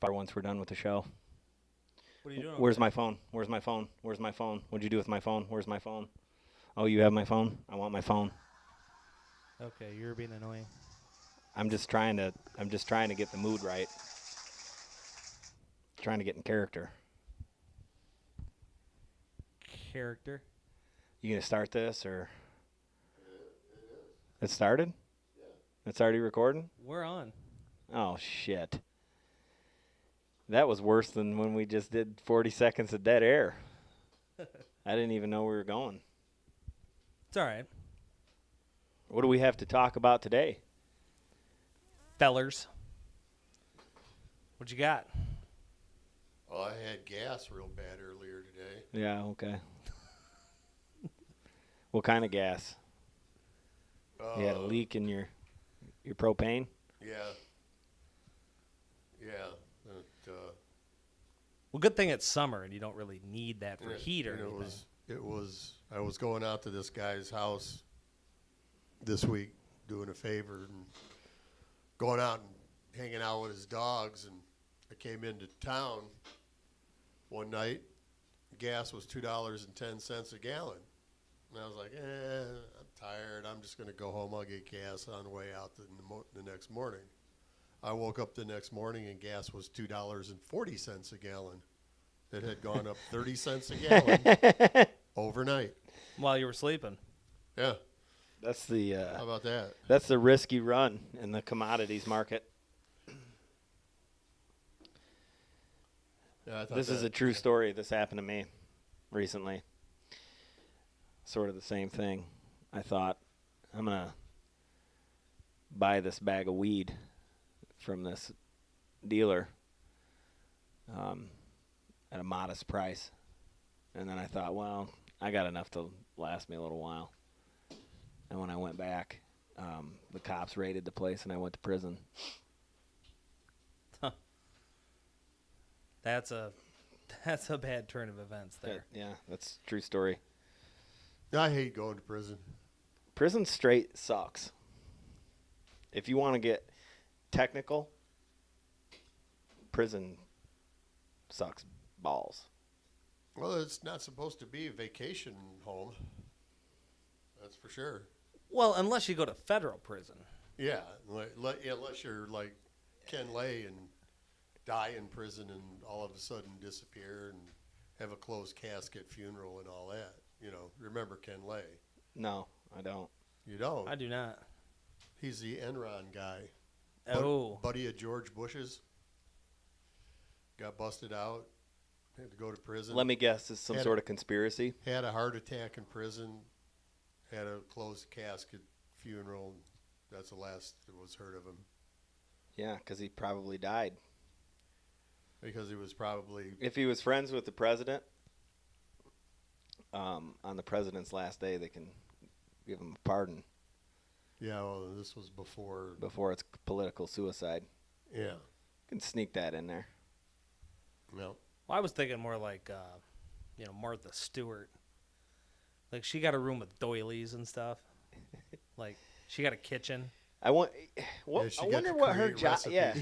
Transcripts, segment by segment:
once we're done with the show. What are you doing over Where's there? my phone? Where's my phone? Where's my phone? What'd you do with my phone? Where's my phone? Oh, you have my phone? I want my phone. Okay, you're being annoying. I'm just trying to get the mood right. Trying to get in character. Character. You gonna start this or it started? It's already recording? We're on. Oh shit. That was worse than when we just did 40 seconds of dead air. I didn't even know we were going. It's all right. What do we have to talk about today? Fellers. What you got? Well, I had gas real bad earlier today. Yeah, okay. What kind of gas? You had a leak in your propane? Yeah. Yeah. Well, good thing it's summer and you don't really need that for and heat or and anything. I was going out to this guy's house this week doing a favor and going out and hanging out with his dogs, and I came into town one night. Gas was $2.10 a gallon. And I was like, I'm tired. I'm just going to go home. I'll get gas on the way out the next morning. I woke up the next morning and gas was $2.40 a gallon. It had gone up 30 cents a gallon overnight. While you were sleeping. Yeah. That's the How about that? that's the risky run in the commodities market. Yeah, I thought This is a true story. This happened to me recently. Sort of the same thing. I thought, I'm going to buy this bag of weed from this dealer at a modest price. And then I thought, well, I got enough to last me a little while. And when I went back, the cops raided the place and I went to prison. That's a bad turn of events there. Yeah, that's a true story. I hate going to prison. Prison straight sucks. If you want to get technical, prison sucks balls. Well, it's not supposed to be a vacation home. That's for sure. Well, unless you go to federal prison. Yeah, unless you're like Ken Lay and die in prison and all of a sudden disappear and have a closed casket funeral and all that. You know, remember Ken Lay? No, I don't. You don't? I do not. He's the Enron guy. Oh. Buddy of George Bush's. Got busted out. Had to go to prison. Let me guess, it's some sort of conspiracy. Had a heart attack in prison. Had a closed casket funeral. That's the last that was heard of him. Yeah, because he probably died. Because he was probably... If he was friends with the president, on the president's last day, they can give him a pardon. Yeah, well, this was before... Before it's political suicide. Yeah. You can sneak that in there. No. Well, I was thinking more like, Martha Stewart. Like, she got a room with doilies and stuff. Like, she got a kitchen. I want. Yeah, I wonder what her job. Yeah,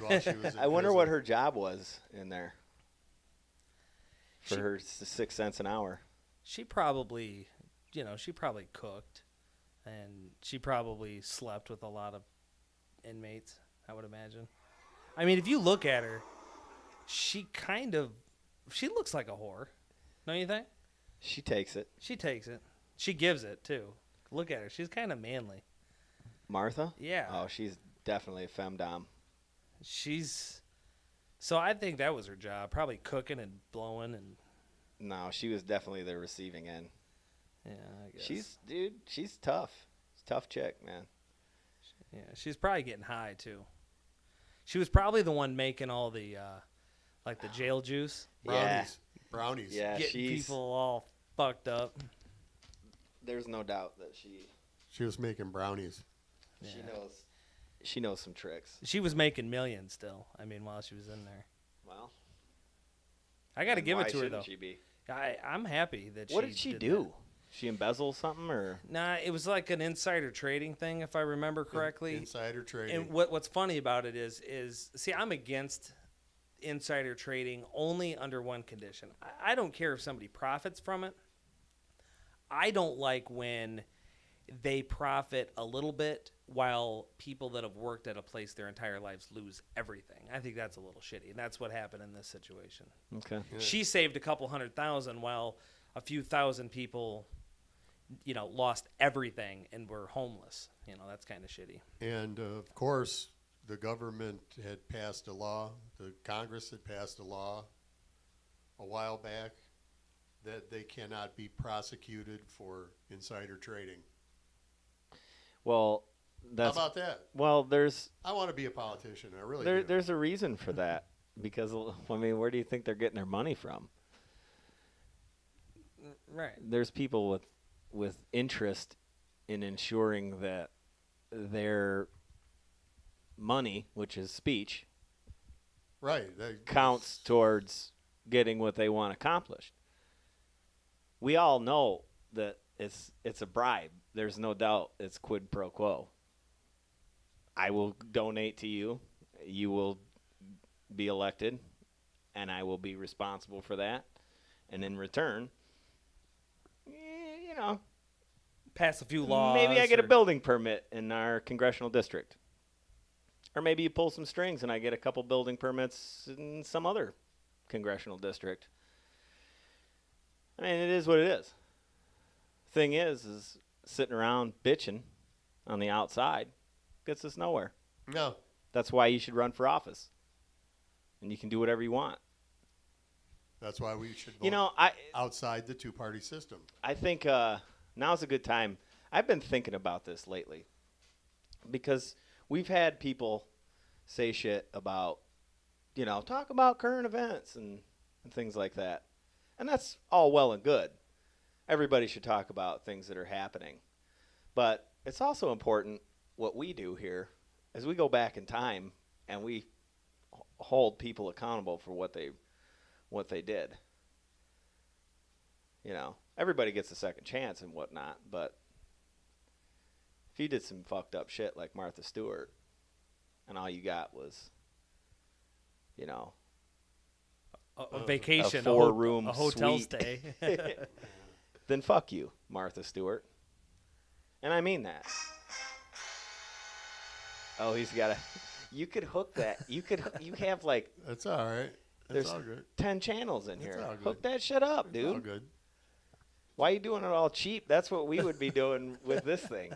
I wonder what her job was in there. For her 6 cents an hour. She probably, she probably cooked, and she probably slept with a lot of inmates, I would imagine. I mean, if you look at her, she looks like a whore, don't you think? She takes it. She takes it. She gives it, too. Look at her. She's kind of manly. Martha? Yeah. Oh, she's definitely a femdom. So I think that was her job, probably cooking and blowing and... No, she was definitely the receiving end. Yeah, I guess. She's tough. She's a tough chick, man. Yeah, she's probably getting high, too. She was probably the one making all the, the jail juice. Brownies. Yeah, Getting people all fucked up. There's no doubt that She was making brownies. Yeah. She knows some tricks. She was making millions still. I mean, while she was in there. Well, I got to give why it to her, though. shouldn't she be? I'm happy that What did she do? She embezzle something or? Nah, it was like an insider trading thing, if I remember correctly. Insider trading. And what's funny about it is see, I'm against insider trading only under one condition. I don't care if somebody profits from it. I don't like when they profit a little bit while people that have worked at a place their entire lives lose everything. I think that's a little shitty, and that's what happened in this situation. Okay. Yeah. She saved a couple $100,000 while a few thousand people, lost everything and were homeless. That's kind of shitty. And, of course, the government had passed a law, the Congress had passed a law a while back that they cannot be prosecuted for insider trading. Well, How about that? Well, there's I want to be a politician. I really do. there's a reason for that because where do you think they're getting their money from? Right. There's people with interest in ensuring that their money, which is speech, Right. counts towards getting what they want accomplished. We all know that it's a bribe. There's no doubt it's quid pro quo. I will donate to you. You will be elected, and I will be responsible for that. And in return, Pass a few laws. maybe I get a building permit in our congressional district. Or maybe you pull some strings and I get a couple building permits in some other congressional district. I mean, it is what it is. Thing is sitting around bitching on the outside gets us nowhere. No. That's why you should run for office. And you can do whatever you want. That's why we should vote outside the two-party system. I think now's a good time. I've been thinking about this lately because we've had people say shit about, talk about current events and things like that. And that's all well and good. Everybody should talk about things that are happening. But it's also important what we do here is we go back in time and we hold people accountable for what they did. Everybody gets a second chance and whatnot, but if you did some fucked up shit like Martha Stewart and all you got was, a vacation, a four-room a hotel suite. stay, then fuck you, Martha Stewart. And I mean that. Oh, he's got a... You could hook that. You have like... That's all right. That's all good. 10 channels in here. All good. Hook that shit up, It's dude. all good. Why are you doing it all cheap? That's what we would be doing with this thing.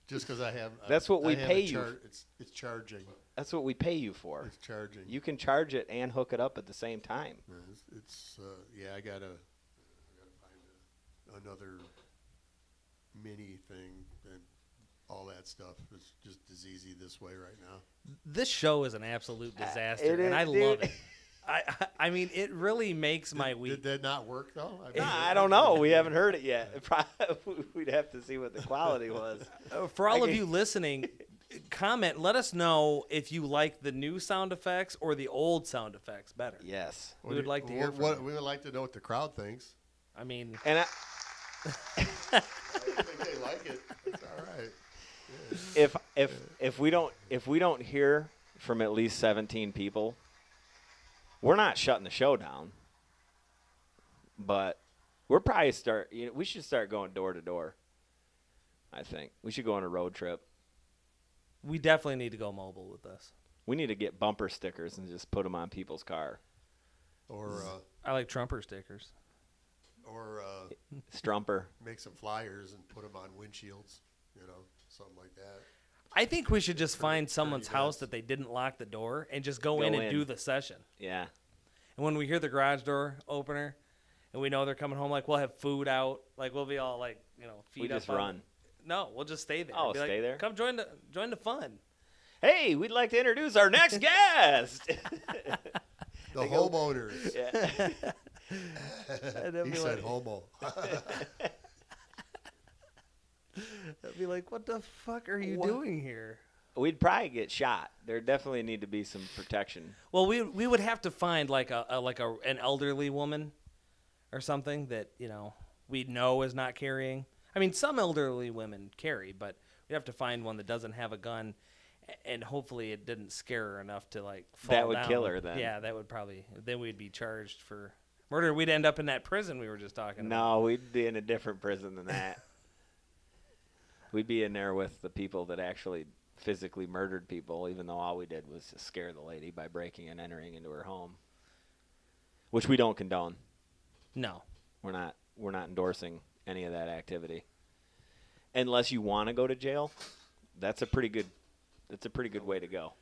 Just because I have... That's what we I have pay a you. It's charging. That's what we pay you for. It's charging. You can charge it and hook it up at the same time. I gotta find another mini thing, and all that stuff is just as easy this way right now. This show is an absolute disaster, It is, and I dude. love it. I mean, it really makes my week. Did that not work though? I don't know. We haven't heard it yet. We'd have to see what the quality was. For all of you listening, comment. Let us know if you like the new sound effects or the old sound effects better. Yes. We would like to hear from you. We would like to know what the crowd thinks. I mean, And I think they like it. It's all right. if we don't hear from at least 17 people, we're not shutting the show down. But we're probably we should start going door to door. I think we should go on a road trip. we definitely need to go mobile with this. We need to get bumper stickers and just put them on people's car. Or I like Trumper stickers. Strumper. make some flyers and put them on windshields, something like that. I think we should just find Pretty someone's house nuts. that they didn't lock the door and just go Go in and in. do the session. Yeah. And when we hear the garage door opener and we know they're coming home, like, we'll have food out. Like, we'll be all, like, feed We up. just on- run. No, we'll just stay there. Oh, Be like, stay there? Come join the fun. Hey, we'd like to introduce our next guest. The homeowners. Yeah. And they'll He be said like, homo. they'll be like, what the fuck are you What? doing here? We'd probably get shot. There definitely need to be some protection. Well, we would have to find like an elderly woman or something that we know is not carrying. I mean, some elderly women carry, but we'd have to find one that doesn't have a gun, and hopefully it didn't scare her enough to like fall That would down. kill her then. Yeah, that would probably. Then we'd be charged for murder. We'd end up in that prison we were just talking about. No, we'd be in a different prison than that. We'd be in there with the people that actually physically murdered people, even though all we did was just scare the lady by breaking and entering into her home, which we don't condone. No. We're not endorsing any of that activity. Unless you want to go to jail, that's a pretty good way to go.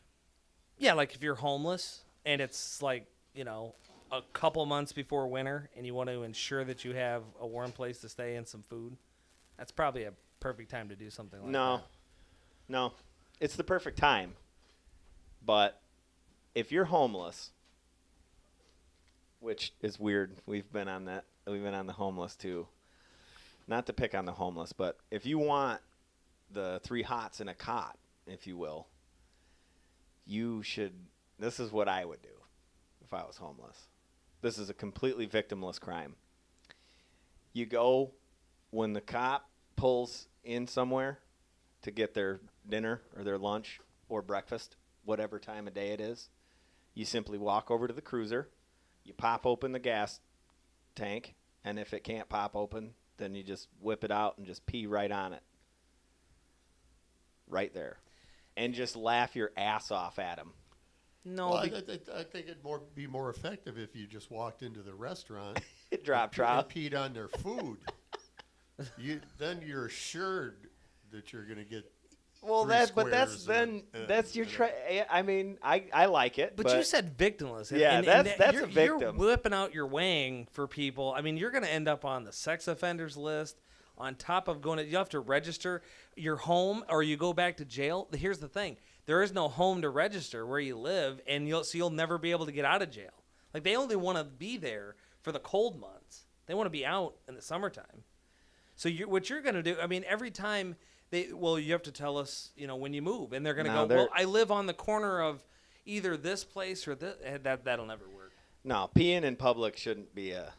Yeah, like if you're homeless and it's like, a couple months before winter and you want to ensure that you have a warm place to stay and some food, that's probably a perfect time to do something like that. No. It's the perfect time. But if you're homeless, which is weird, we've been on the homeless too. Not to pick on the homeless, but if you want the 3 hots in a cot, if you will, this is what I would do if I was homeless. This is a completely victimless crime. You go when the cop pulls in somewhere to get their dinner or their lunch or breakfast, whatever time of day it is, you simply walk over to the cruiser, you pop open the gas tank, and if it can't pop open, then you just whip it out and just pee right on it. Right there. And just laugh your ass off at them. No, Well, I think it'd be more effective if you just walked into the restaurant Drop and trout. peed on their food. Then you're assured that you're going to get. Well, 3 that's your I mean, I like it, But you said victimless. Yeah, that's a victim. You're whipping out your wang for people. I mean, you're going to end up on the sex offenders list. On top of you have to register your home, or you go back to jail. Here's the thing: there is no home to register where you live, and you'll never be able to get out of jail. Like they only want to be there for the cold months. They want to be out in the summertime. So what you're going to do? I mean, every time you have to tell us, when you move, and they're going to go. Well, I live on the corner of either this place or this. That'll never work. No, peeing in public shouldn't be a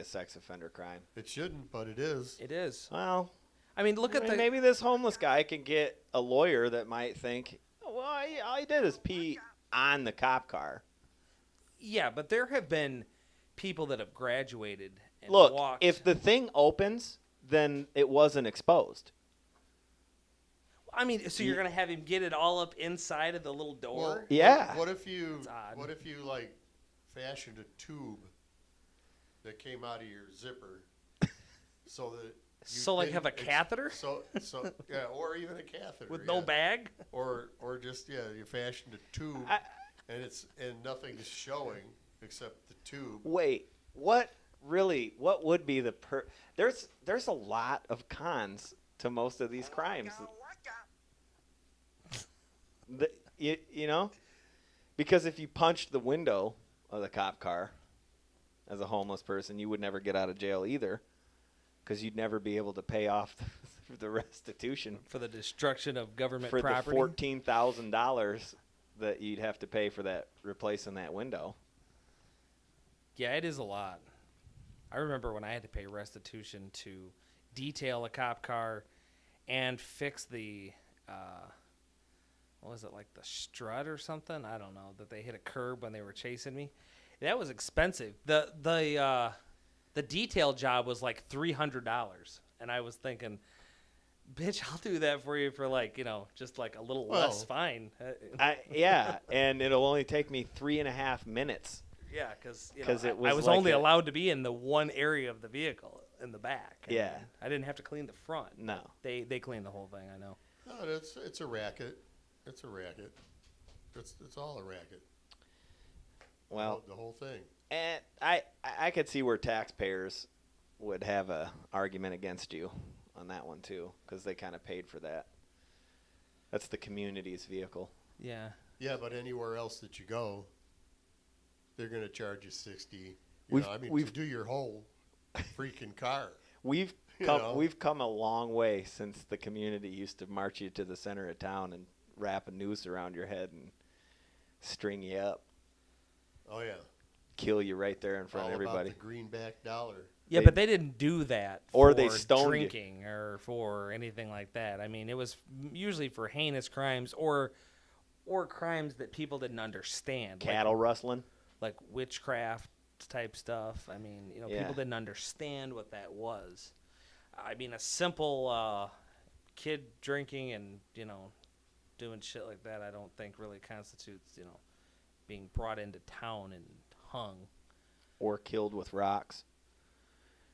sex offender crime. It shouldn't, but it is. It is. Well, I mean, maybe this homeless guy can get a lawyer that might think, well, all he did is pee on the cop car. Yeah, but there have been people that have graduated and Look, walked. if the thing opens, then it wasn't exposed. I mean, so you're going to have him get it all up inside of the little door? Well, yeah. What if you That's odd. like fashioned a tube that came out of your zipper so that you have a catheter? So yeah, or even a catheter With no bag? or just you fashioned a tube and nothing is showing except the tube. Wait, what would be the there's a lot of cons to most of these crimes. Because if you punched the window of the cop car as a homeless person, you would never get out of jail either, because you'd never be able to pay off the restitution For the destruction of government for property? the $14,000 that you'd have to pay for that replacing that window. Yeah, it is a lot. I remember when I had to pay restitution to detail a cop car and fix the, what was it, like the strut or something? I don't know, that they hit a curb when they were chasing me. That was expensive. The detail job was like $300, and I was thinking, bitch, I'll do that for you for just like a little less fine. Yeah, and it'll only take me 3.5 minutes. Yeah, because I was only allowed to be in the one area of the vehicle in the back. Yeah, I didn't have to clean the front. No, they cleaned the whole thing. I know. No, it's a racket. It's a racket. It's all a racket. Well, the whole thing. And I could see where taxpayers would have a argument against you on that one too, because they kind of paid for that. That's the community's vehicle. Yeah. Yeah, but anywhere else that you go, they're going to charge you $60. To do your whole freaking car. We've come a long way since the community used to march you to the center of town and wrap a noose around your head and string you up. Oh yeah. Kill you right there in front All of everybody. about the greenback dollar. Yeah, but they didn't do that Or for they stoned you. drinking or for anything like that. I mean, it was usually for heinous crimes or crimes that people didn't understand. Cattle rustling. Like witchcraft type stuff. I mean, you know, Yeah. people didn't understand what that was. I mean, a simple kid drinking and, you know, doing shit like that, I don't think really constitutes, you know, being brought into town and hung. Or killed with rocks.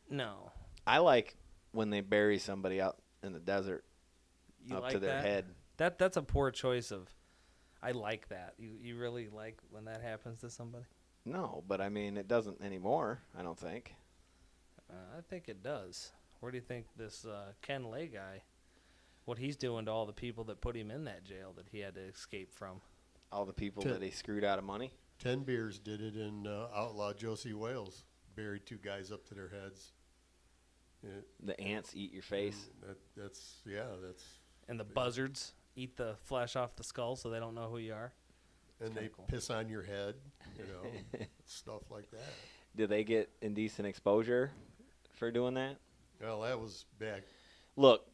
No. I like when they bury somebody out in the desert You up like to their that? head. That's a poor choice of. I like that. You really like when that happens to somebody? No, but I mean, it doesn't anymore, I don't think. I think it does. Where do you think this Ken Lay guy, what he's doing to all the people that put him in that jail that he had to escape from? All the people that he screwed out of money. 10 Beers did it in Outlaw Josie Wales. Buried 2 guys up to their heads. The ants eat your face. That's. And the buzzards eat the flesh off the skull so they don't know who you are. And they cool. piss on your head, you know, stuff like that. Did they get indecent exposure for doing that? Well, that was back. Look,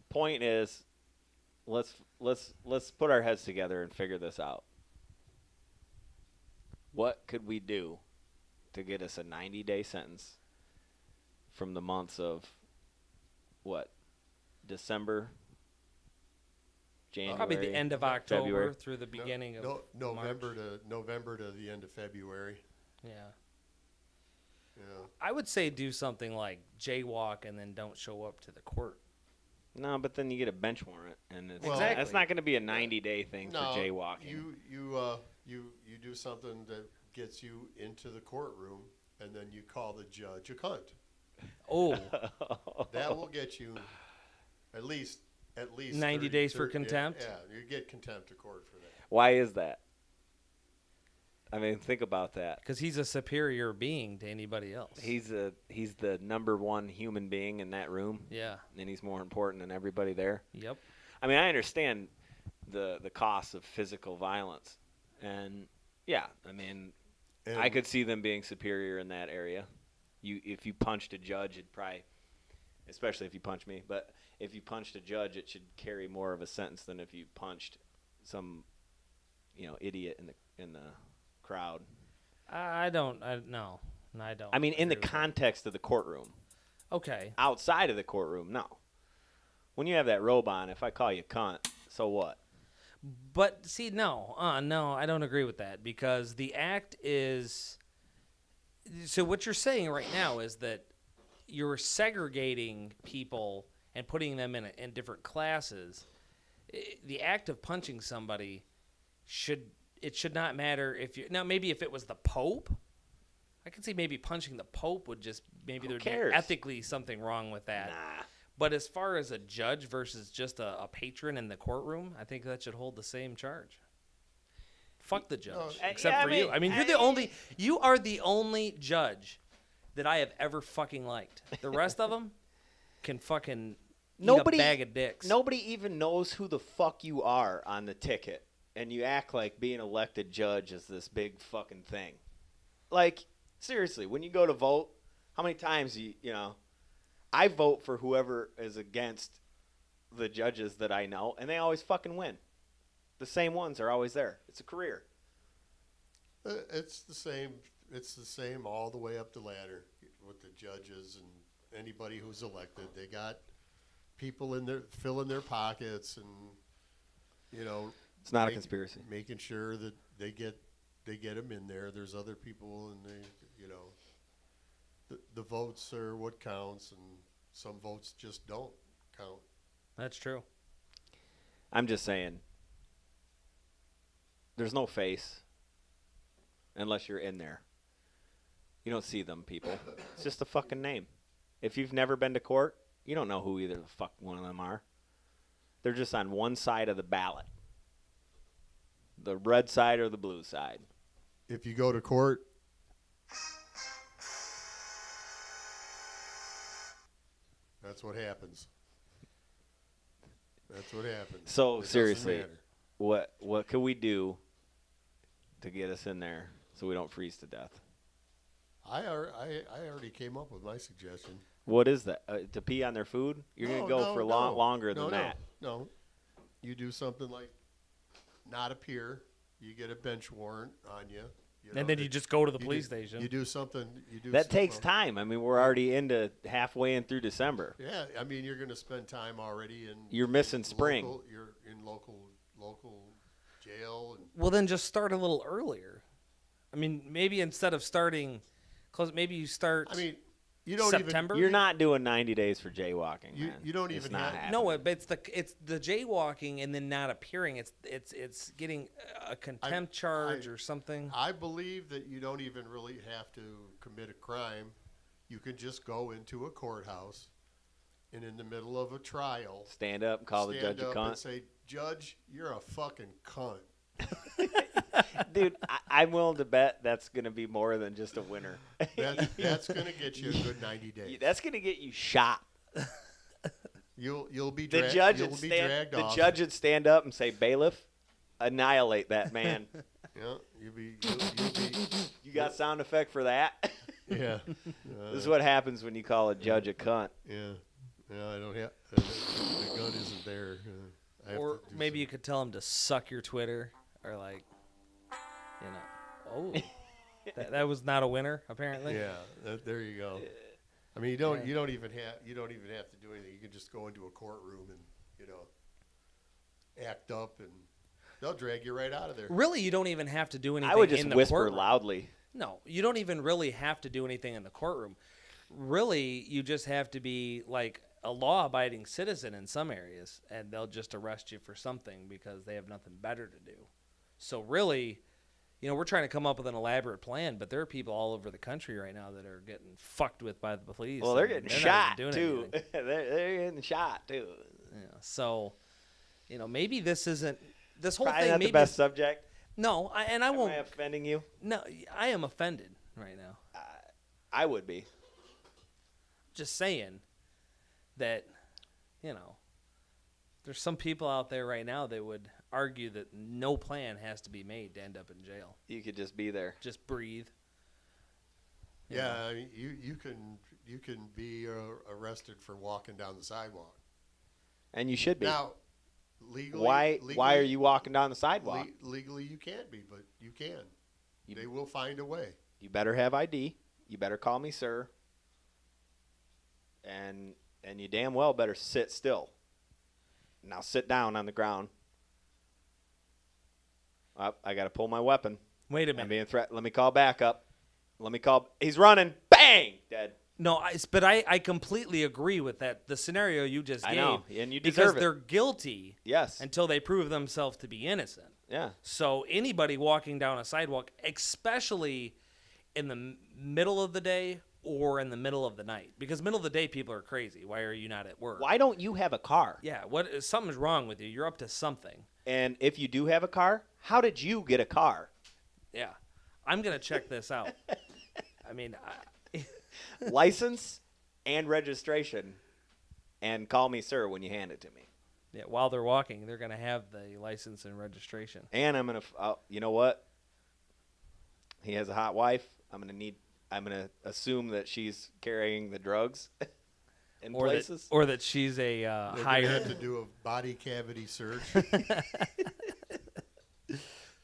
point is, let's put our heads together and figure this out. What could we do to get us a 90-day sentence from the months of what? December, January, Probably the end of October February. through the beginning of November March. November to the end of February. Yeah. Yeah. I would say do something like jaywalk and then don't show up to the court. No, but then you get a bench warrant, and it's Exactly. that's not going to be a 90-day thing No, for jaywalking. You do something that gets you into the courtroom, and then you call the judge a cunt. Oh, That will get you at least 90 days for contempt? Yeah, you get contempt of court for that. Why is that? I mean, think about that. because he's a superior being to anybody else. He's the number one human being in that room, Yeah. and he's more important than everybody there. Yep. I mean, I understand the cost of physical violence, and yeah, I mean, And I could see them being superior in that area. If you punched a judge, it'd probably, especially if you punch me, but if you punched a judge, it should carry more of a sentence than if you punched some, idiot in the crowd. I don't. No, I don't. I mean, in the agree with that. context of the courtroom. Okay. Outside of the courtroom, no. When you have that robe on, if I call you cunt, so what? But see, no, I don't agree with that because the act is. So what you're saying right now is that you're segregating people and putting them in different classes. The act of punching somebody should not matter if you now maybe if it was the Pope, I could see maybe punching the Pope would just maybe Who there'd cares? be ethically something wrong with that. Nah. But as far as a judge versus just a patron in the courtroom, I think that should hold the same charge. Fuck the judge, except yeah, for you. I mean, you are the only judge that I have ever fucking liked. The rest of them can fucking eat a bag of dicks. Nobody even knows who the fuck you are on the ticket, and you act like being elected judge is this big fucking thing. Like, seriously, when you go to vote, how many times I vote for whoever is against the judges that I know, and they always fucking win. The same ones are always there. It's a career. It's the same. It's the same all the way up the ladder with the judges and anybody who's elected. They got people filling their pockets, and It's not a conspiracy. Making sure that they get them in there. There's other people, and the votes are what counts, and some votes just don't count. That's true. I'm just saying, there's no face unless you're in there. You don't see them people. It's just a fucking name. If you've never been to court, you don't know who either the fuck one of them are. They're just on one side of the ballot. The red side or the blue side. If you go to court, that's what happens. That's what happens. So It doesn't seriously, matter. what can we do to get us in there so we don't freeze to death? I already came up with my suggestion. What is that? To pee on their food? You're going to go for longer than that. No. You do something like not appear. You get a bench warrant on you. And then you just go to the police station. You do something. That takes time. I mean, we're already halfway in through December. Yeah, I mean, you're going to spend time already in. You're missing spring. You're in local jail. Well, then just start a little earlier. I mean, maybe instead of starting close, maybe you start. I mean, you don't September. You're not doing 90 days for jaywalking. You don't even have. No, but it's the jaywalking and then not appearing. It's getting a contempt charge or something. I believe that you don't even really have to commit a crime. You can just go into a courthouse, and in the middle of a trial, stand up and call the judge a cunt and say, "Judge, you're a fucking cunt." Dude, I'm willing to bet that's going to be more than just a winner. That's going to get you a good 90 days. That's going to get you shot. You'll be dragged off. The judge would stand up and say, "Bailiff, annihilate that man." Yeah, you'll be. You got sound effect for that? Yeah. This is what happens when you call a judge a cunt. Yeah. No, I don't have. The gun isn't there. Or maybe you could tell him to suck your Twitter, or like, oh, that was not a winner apparently. Yeah, there you go. I mean, you don't even have to do anything. You can just go into a courtroom and act up, and they'll drag you right out of there. Really, you don't even have to do anything. I would just in the whisper courtroom. loudly. No, you don't even really have to do anything in the courtroom. Really, you just have to be like a law-abiding citizen in some areas, and they'll just arrest you for something because they have nothing better to do. So really, we're trying to come up with an elaborate plan, but there are people all over the country right now that are getting fucked with by the police. Well, they're getting shot too. They're getting shot too. Yeah. So, maybe this isn't this whole Probably thing. Not maybe the best subject. No, I won't. Am I offending you? No, I am offended right now. I would be. Just saying that, there's some people out there right now that would argue that no plan has to be made to end up in jail. You could just be there. Just breathe. Yeah, I mean, you can be arrested for walking down the sidewalk. And you should be. Now, legally, why are you walking down the sidewalk? Legally, you can't be, but you can. They will find a way. You better have ID. You better call me sir. And you damn well better sit still. Now sit down on the ground. I got to pull my weapon. Wait a minute. I'm being threatened. Let me call backup. He's running. Bang! Dead. No, but I completely agree with that. The scenario you just gave. I know, and you deserve because it. they're guilty. Yes. Until they prove themselves to be innocent. Yeah. So anybody walking down a sidewalk, especially in the middle of the day or in the middle of the night, because middle of the day people are crazy. Why are you not at work? Why don't you have a car? Yeah, something's wrong with you. You're up to something. And if you do have a car, how did you get a car? Yeah. I'm going to check this out. I mean, license and registration, and call me sir when you hand it to me. Yeah, while they're walking, they're going to have the license and registration. And I'm going to, you know what? He has a hot wife. I'm going to assume that she's carrying the drugs in places. Or that she's a hired. Have to do a body cavity search.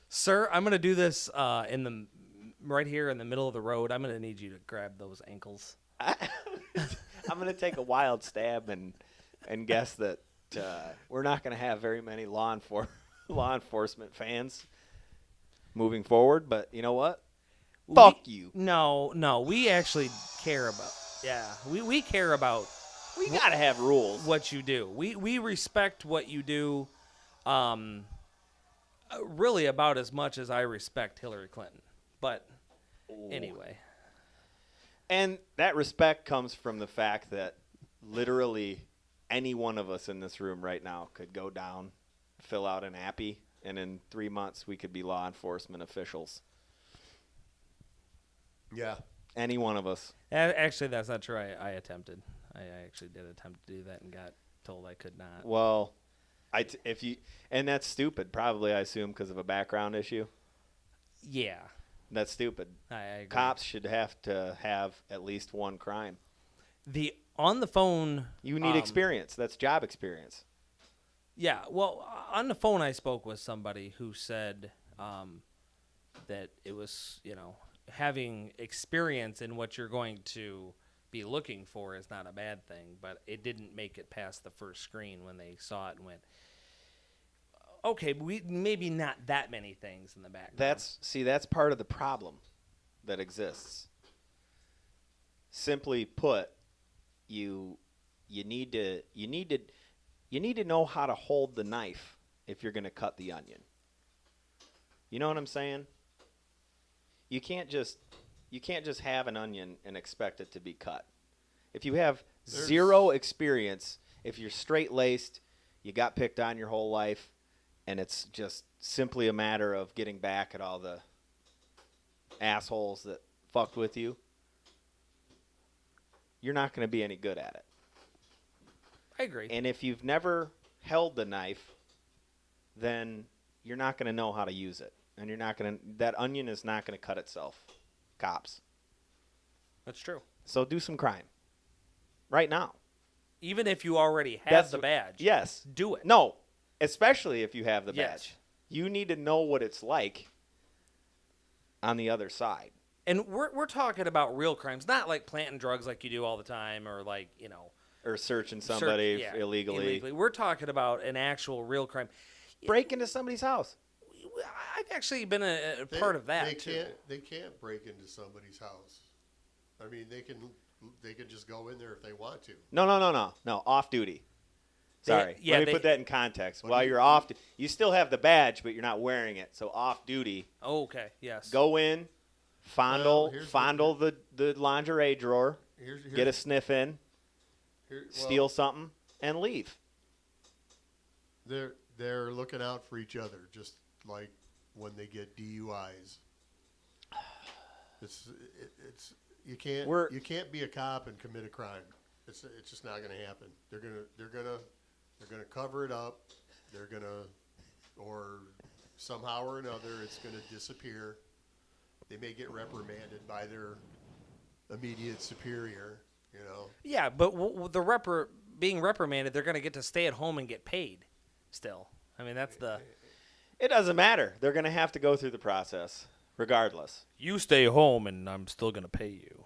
Sir, I'm going to do this right here in the middle of the road. I'm going to need you to grab those ankles. I'm going to take a wild stab and guess that we're not going to have very many law enforcement fans moving forward. But you know what? Fuck you. No. We actually care about. Yeah, we care about. We got to have rules. What you do. We respect what you do. Really about as much as I respect Hillary Clinton. But anyway. And that respect comes from the fact that literally any one of us in this room right now could go down, fill out an appy, and in 3 months we could be law enforcement officials. Yeah. Any one of us. Actually, that's not true. I attempted. I actually did attempt to do that and got told I could not. Well, and that's stupid, probably, I assume, because of a background issue. Yeah. That's stupid. I agree. Cops should have to have at least one crime. On the phone. You need experience. That's job experience. Yeah, well, on the phone I spoke with somebody who said that it was, having experience in what you're going to be looking for is not a bad thing, but it didn't make it past the first screen when they saw it and went, okay, maybe not that many things in the background. That's part of the problem that exists. Simply put, you need to know how to hold the knife if you're going to cut the onion. You know what I'm saying? You can't just have an onion and expect it to be cut. If you have zero experience, if you're straight-laced, you got picked on your whole life, and it's just simply a matter of getting back at all the assholes that fucked with you, you're not going to be any good at it. I agree. And if you've never held the knife, then you're not going to know how to use it. And that onion is not going to cut itself. Cops. That's true. So do some crime. Right now. Even if you already have the badge. Yes. Do it. No. Especially if you have the Yes. badge. You need to know what it's like on the other side. And we're talking about real crimes, not like planting drugs like you do all the time, or like, Or searching somebody illegally. We're talking about an actual real crime. Break into somebody's house. I've actually been a part of that too. They can't break into somebody's house. I mean, they can just go in there if they want to. No. Off duty. Sorry. Let me put that in context. While you're off, you still have the badge, but you're not wearing it. So off duty. Oh, okay. Yes. Go in, fondle the lingerie drawer, get a sniff in, steal something, and leave. They're looking out for each other, just like when they get DUIs. You can't be a cop and commit a crime. It's just not going to happen. They're gonna cover it up. Or somehow or another, it's gonna disappear. They may get reprimanded by their immediate superior. Yeah, but being reprimanded, they're going to get to stay at home and get paid. Still, I mean that's the. It doesn't matter. They're going to have to go through the process, regardless. You stay home, and I'm still going to pay you.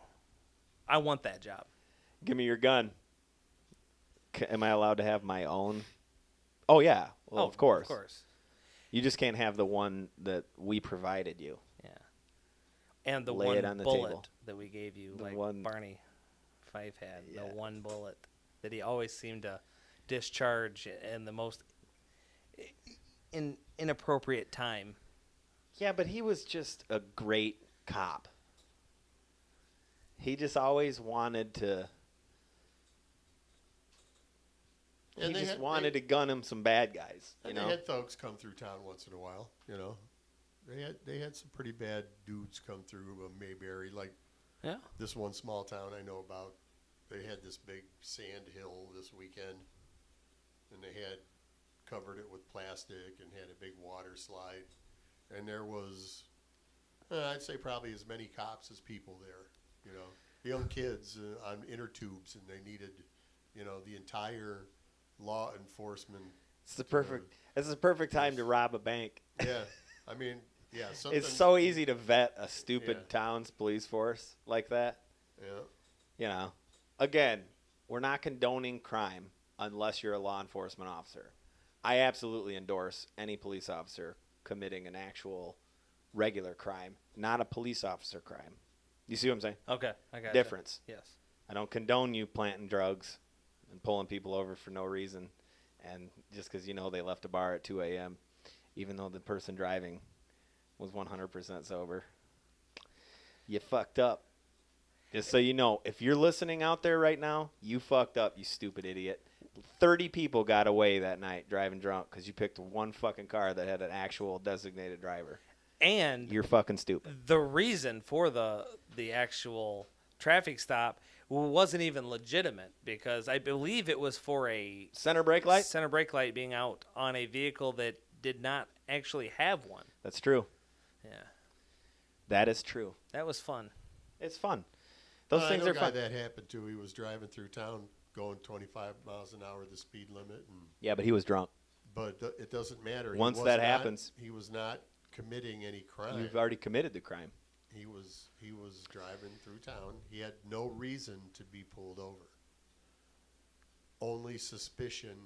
I want that job. Give me your gun. Am I allowed to have my own? Oh, yeah. Well, of course. Of course. You just can't have the one that we provided you. Yeah. And the Lay one it on the bullet table. that we gave you, The like one- Barney Fife had. Yeah. The one bullet that he always seemed to discharge in the most inappropriate time. Yeah, but he was just a great cop. He just always wanted to. And He they just had- wanted to gun him some bad guys. You And know. they had thugs come through town once in a while. They had some pretty bad dudes come through Mayberry, like Yeah. this one small town I know about. They had this big sand hill this weekend, and they had covered it with plastic and had a big water slide. And there was, I'd say probably as many cops as people there. Young kids on inner tubes, and they needed, the entire law enforcement. It's the perfect. This is the perfect time to rob a bank. Yeah, I mean, yeah. Something, It's so easy to vet a stupid Yeah. town's police force like that. Yeah. Again, we're not condoning crime unless you're a law enforcement officer. I absolutely endorse any police officer committing an actual regular crime, not a police officer crime. You see what I'm saying? Okay, I got Difference. Yes. I don't condone you planting drugs and pulling people over for no reason, and just because they left a bar at 2 a.m., even though the person driving was 100% sober. You fucked up. Just so you know, if you're listening out there right now, you fucked up, you stupid idiot. 30 people got away that night driving drunk because you picked one fucking car that had an actual designated driver. And You're fucking stupid. the reason for the actual traffic stop wasn't even legitimate, because I believe it was for a Center brake light? center brake light being out on a vehicle that did not actually have one. That's true. Yeah. That is true. That was fun. It's fun. Those things are fun. That happened to. He was driving through town going 25 miles an hour, the speed limit. And Yeah, but he was drunk. But it doesn't matter. Once that happens, he was not committing any crime. you've already committed the crime. He was driving through town. He had no reason to be pulled over. Only suspicion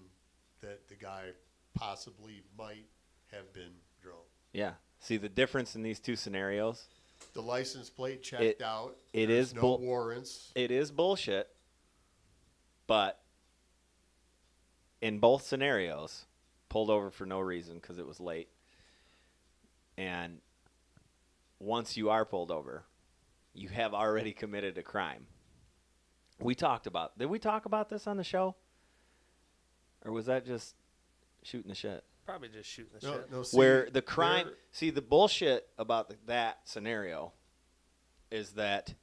that the guy possibly might have been drunk. Yeah. See the difference in these two scenarios? The license plate checked out. It There's is no warrants. It is bullshit. But in both scenarios, pulled over for no reason because it was late. And once you are pulled over, you have already committed a crime. Did we talk about this on the show? Or was that just shooting the shit? Probably just shooting the shit. No, Where the crime, the bullshit about that scenario is that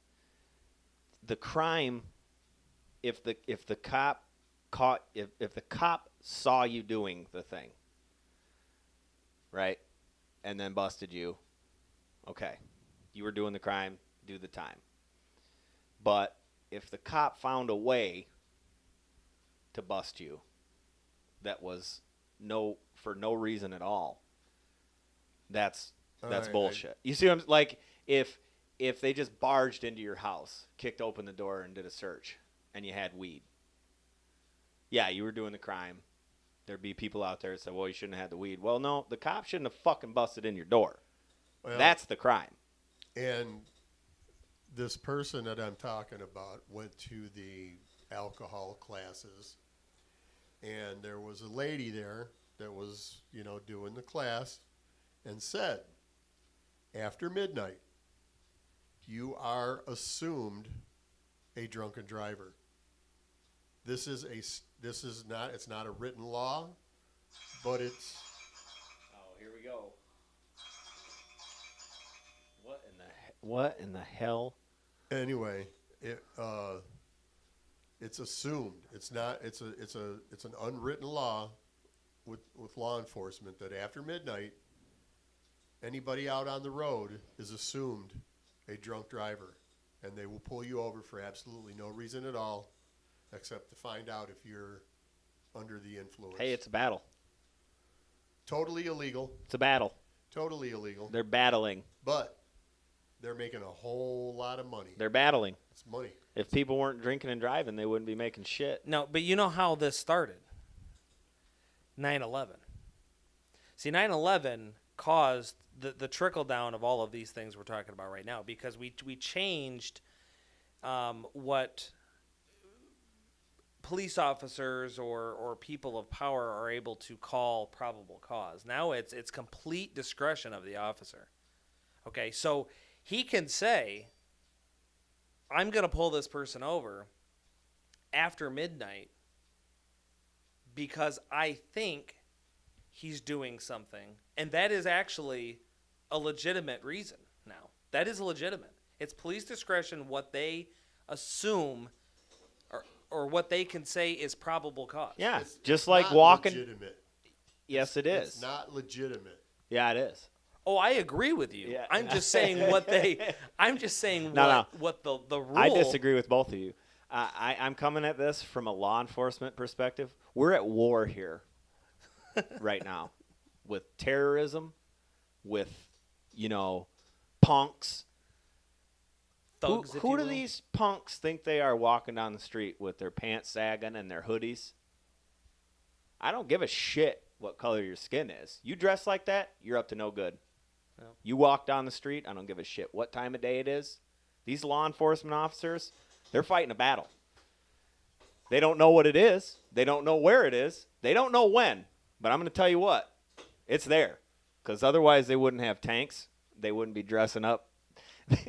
the crime, if the cop if the cop saw you doing the thing, right, and then busted you, okay, you were doing the crime, do the time. But if the cop found a way to bust you that was for no reason at all, that's bullshit. You see what I'm like? If they just barged into your house, kicked open the door and did a search, and you had weed, yeah, you were doing the crime. There'd be people out there that said, well, you shouldn't have had the weed. Well, no, the cop shouldn't have fucking busted in your door. Well, that's the crime. And this person that I'm talking about went to the alcohol classes, and there was a lady there that was, doing the class and said, after midnight, you are assumed a drunken driver. It's not a written law, but it's. Oh, here we go. What in the hell? Anyway, it's assumed. It's not. It's an unwritten law with law enforcement that after midnight, anybody out on the road is assumed a drunk driver, and they will pull you over for absolutely no reason at all, except to find out if you're under the influence. Hey, it's a battle. Totally illegal. It's a battle. Totally illegal. They're battling. But they're making a whole lot of money. They're battling. It's money. If people weren't drinking and driving, they wouldn't be making shit. No, but you know how this started? 9/11. See, 9/11 caused the trickle down of all of these things we're talking about right now, because we changed what police officers or people of power are able to call probable cause. Now it's complete discretion of the officer. Okay, so he can say, I'm going to pull this person over after midnight because I think he's doing something. And that is actually a legitimate reason now. That is legitimate. It's police discretion what they assume or what they can say is probable cause. Yeah, It's just like not walking. Legitimate. Yes, it is. It's not legitimate. Yeah, it is. Oh, I agree with you. Yeah. I'm just saying what they. I'm just saying what the rule. I disagree with both of you. I'm coming at this from a law enforcement perspective. We're at war here right now with terrorism, with punks. Thugs. Who do these punks think they are walking down the street with their pants sagging and their hoodies? I don't give a shit what color your skin is. You dress like that, you're up to no good. Yeah. You walk down the street, I don't give a shit what time of day it is. These law enforcement officers, they're fighting a battle. They don't know what it is. They don't know where it is. They don't know when. But I'm going to tell you what, it's there. Because otherwise they wouldn't have tanks. They wouldn't be dressing up.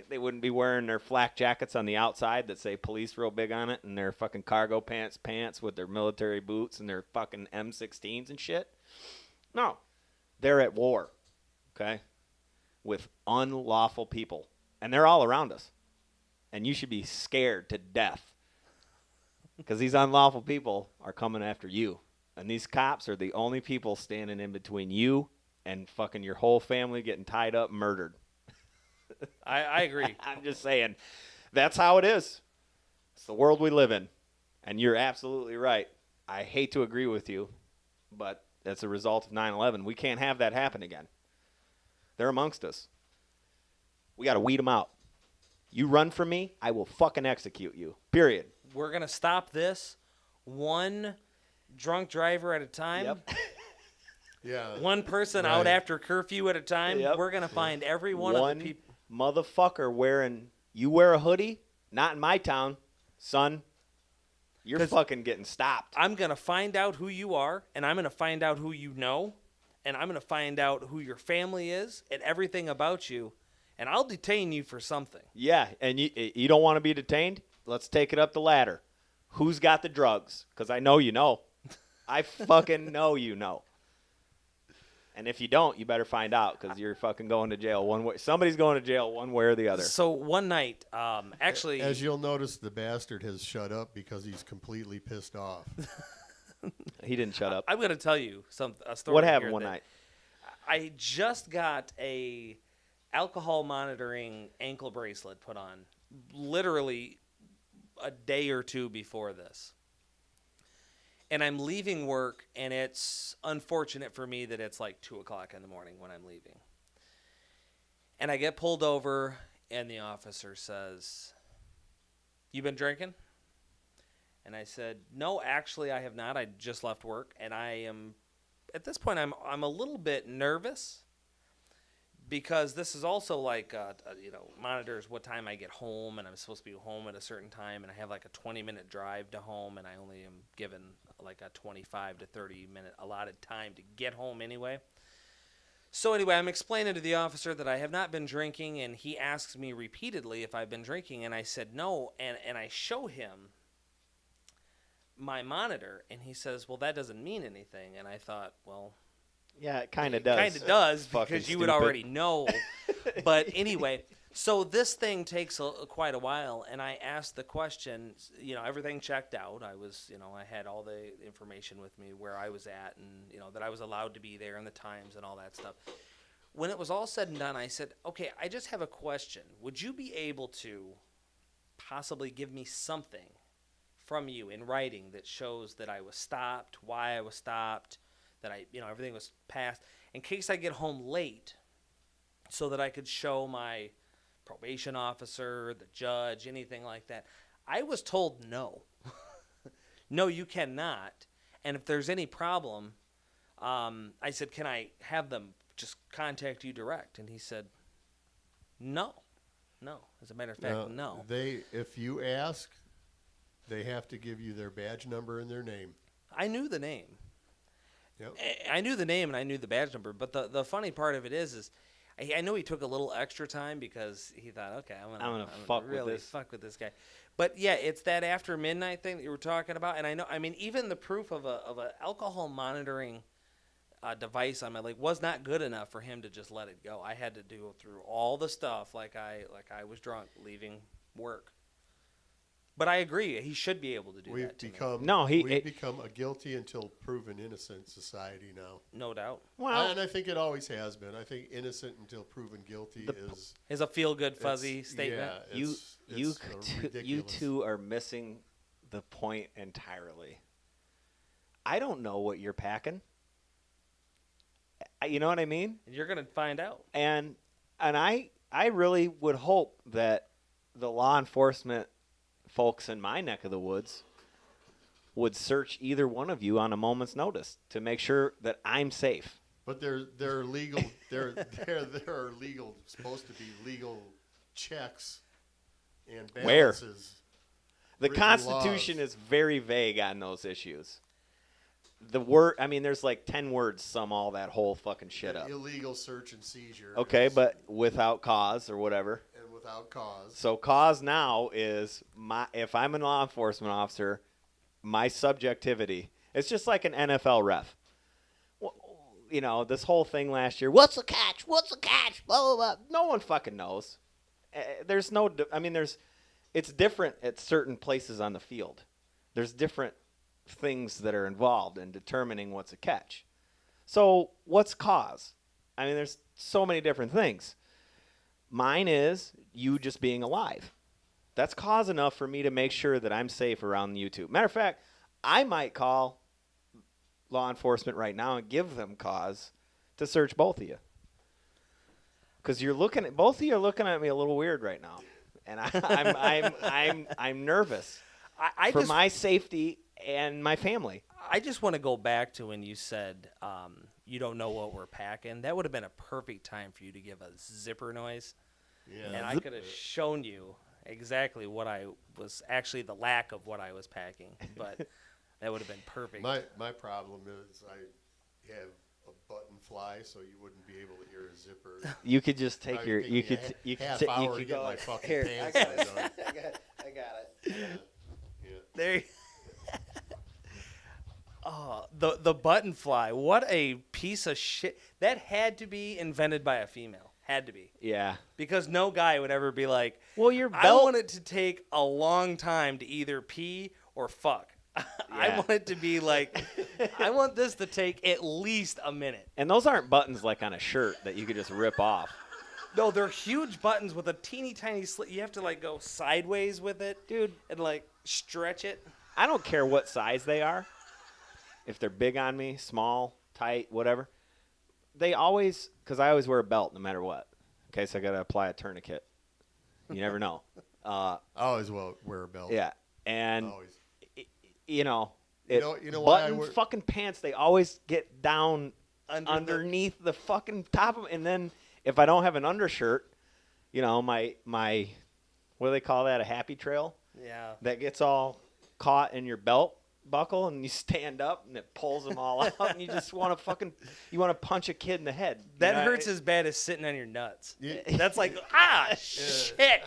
They wouldn't be wearing their flak jackets on the outside that say police real big on it, and their fucking cargo pants with their military boots and their fucking M16s and shit. No. They're at war, okay, with unlawful people. And they're all around us. And you should be scared to death because these unlawful people are coming after you. And these cops are the only people standing in between you and fucking your whole family getting tied up and murdered. I agree. I'm just saying, that's how it is. It's the world we live in. And you're absolutely right. I hate to agree with you, but that's a result of 9/11. We can't have that happen again. They're amongst us. We got to weed them out. You run from me, I will fucking execute you. Period. We're going to stop this one drunk driver at a time. Yep. Yeah. One person Right. out after curfew at a time. Yep. We're going to find every one of the people. Motherfucker you wear a hoodie, not in my town, son. You're 'Cause fucking getting stopped. I'm going to find out who you are, and I'm going to find out who you know, and I'm going to find out who your family is and everything about you, and I'll detain you for something. Yeah, and you don't want to be detained? Let's take it up the ladder. Who's got the drugs? Because I know you know. I fucking know you know. And if you don't, you better find out because you're fucking going to jail one way. Somebody's going to jail one way or the other. So one night, actually, As you'll notice, the bastard has shut up because he's completely pissed off. He didn't shut up. I'm going to tell you a story. What happened here one that night? I just got a alcohol monitoring ankle bracelet put on, literally a day or two before this. And I'm leaving work, and it's unfortunate for me that it's like 2 o'clock in the morning when I'm leaving. And I get pulled over, and the officer says, "You been drinking?" And I said, "No, actually, I have not. I just left work, and I am, at this point, I'm a little bit nervous because this is also like, monitors what time I get home, and I'm supposed to be home at a certain time, and I have like a 20-minute drive to home, and I only am given like a 25 to 30-minute allotted time to get home anyway." So anyway, I'm explaining to the officer that I have not been drinking, and he asks me repeatedly if I've been drinking, and I said no, and I show him my monitor, and he says, "Well, that doesn't mean anything." And I thought, well, Yeah, it kind of does. kind of does Fucking because you would stupid. already know. But anyway, so this thing takes quite a while, and I asked the question. Everything checked out. I was, I had all the information with me where I was at, and that I was allowed to be there, and the times and all that stuff. When it was all said and done, I said, "Okay, I just have a question. Would you be able to possibly give me something from you in writing that shows that I was stopped, why I was stopped, that everything was passed, in case I get home late, so that I could show my probation officer, the judge, anything like that?" I was told no. No, you cannot. And if there's any problem, I said, "Can I have them just contact you direct?" And he said, no. As a matter of fact, no. If you ask, they have to give you their badge number and their name. I knew the name. Yep. I knew the name and I knew the badge number. But the funny part of it is I know he took a little extra time because he thought, okay, I'm gonna fuck really with this. fuck with this guy. But yeah, it's that after midnight thing that you were talking about, and I mean, even the proof of a alcohol monitoring device on my leg was not good enough for him to just let it go. I had to go through all the stuff like I was drunk leaving work. But I agree, he should be able to do that. We've become a guilty until proven innocent society now. No doubt. Well, And I think it always has been. I think innocent until proven guilty is a feel-good fuzzy statement. Yeah, you ridiculous. two are missing the point entirely. I don't know what you're packing. You know what I mean? You're gonna find out. And I really would hope that the law enforcement folks in my neck of the woods would search either one of you on a moment's notice to make sure that I'm safe. But they're legal. there are legal, supposed to be legal checks and balances. The written Constitution laws. is very vague on those issues. There's like 10 words sum all that whole fucking shit up. Illegal search and seizure. Okay, but without cause or whatever. And without cause. So cause now is if I'm a law enforcement officer, my subjectivity. It's just like an NFL ref. Well, this whole thing last year. What's the catch? What's the catch? Blah, blah, blah. No one fucking knows. It's different at certain places on the field. There's different things that are involved in determining what's a catch. So what's cause? I mean, there's so many different things. Mine is you just being alive. That's cause enough for me to make sure that I'm safe around YouTube. Matter of fact, I might call law enforcement right now and give them cause to search both of you. Because both of you are looking at me a little weird right now, and I'm nervous for my safety and my family. I just want to go back to when you said you don't know what we're packing. That would have been a perfect time for you to give a zipper noise. Yeah. And I could have shown you exactly what I was, actually the lack of what I was packing. But that would have been perfect. My problem is I have a button fly, so you wouldn't be able to hear a zipper. You could just take your you could hour to get my fucking here, pants I got it. undone. I got it. Yeah. There you Oh, the button fly. What a piece of shit. That had to be invented by a female. Had to be. Yeah. Because no guy would ever be like, well, your I belt. want it to take a long time to either pee or fuck. I Yeah. want it to be like, I want this to take at least a minute. And those aren't buttons like on a shirt that you could just rip off. No, they're huge buttons with a teeny tiny slit. You have to like go sideways with it, dude, and like stretch it. I don't care what size they are. If they're big on me, small, tight, whatever. They always, because I always wear a belt no matter what. In case I got to apply a tourniquet. You never know. I always wear a belt. Yeah. And, Always. you know why I wear fucking pants, they always get down underneath the fucking top of them. And then if I don't have an undershirt, my what do they call that, a happy trail? Yeah. That gets all caught in your belt buckle, and you stand up and it pulls them all out, and you just want to punch a kid in the head. That hurts as bad as sitting on your nuts. Yeah. That's like, shit.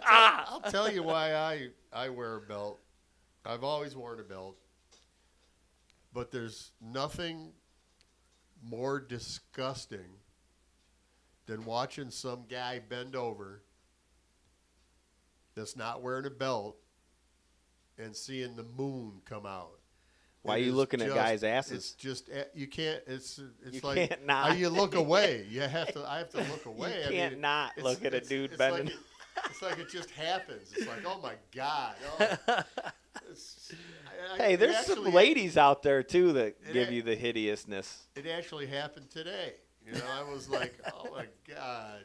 I'll tell you why I wear a belt. I've always worn a belt, but there's nothing more disgusting than watching some guy bend over that's not wearing a belt and seeing the moon come out. Why are you looking at guys' asses? It's just you can't. It's You like can't not. You look away. I have to look away. You can't not it's- look at a it's- dude it's bending. Like it's like it just happens. It's like, oh my god. Oh, Hey, there's some ladies out there too that give you the hideousness. It actually happened today. I was like, oh my god.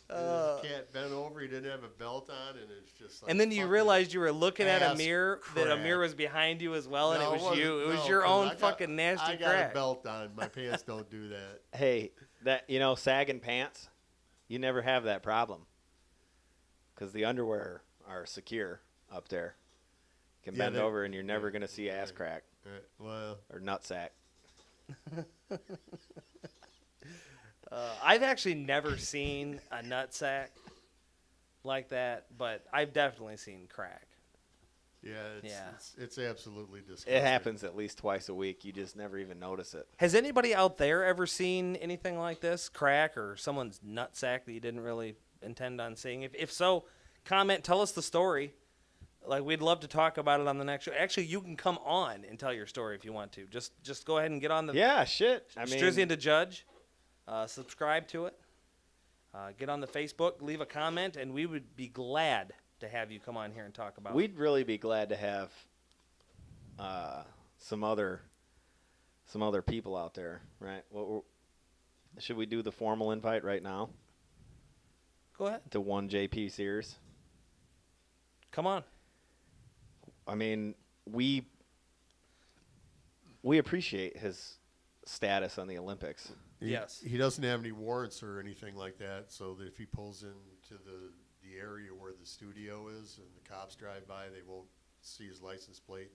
This cat bent over. He didn't have a belt on, and it's just like. And then you realized you were looking at a ass mirror, that a crack. mirror was behind you as well, and No, it was wasn't. you. It was No, your 'cause own I got- fucking nasty I got crack. a belt on. My pants don't do that. Hey, that sagging pants, you never have that problem because the underwear are secure up there. You can Yeah, bend they're- over, and you're never gonna see ass crack Well, or nutsack. I've actually never seen a nutsack like that, but I've definitely seen crack. yeah, Yeah. it's absolutely disgusting. It happens at least twice a week. You just never even notice it. Has anybody out there ever seen anything like this, crack or someone's nutsack that you didn't really intend on seeing? If so, comment, tell us the story. Like, we'd love to talk about it on the next show. Actually, you can come on and tell your story if you want to. Just go ahead and get on the Yeah, shit. I Strizzy mean, and the Judge. Subscribe to it. Get on the Facebook, leave a comment, and we would be glad to have you come on here and talk about it. we'd really be glad to have some other people out there, right? Should we do the formal invite right now Go ahead. to one JP Sears? Come on. I mean, we appreciate his status on the Olympics. Yes. He doesn't have any warrants or anything like that, so that if he pulls into the area where the studio is and the cops drive by, they won't see his license plate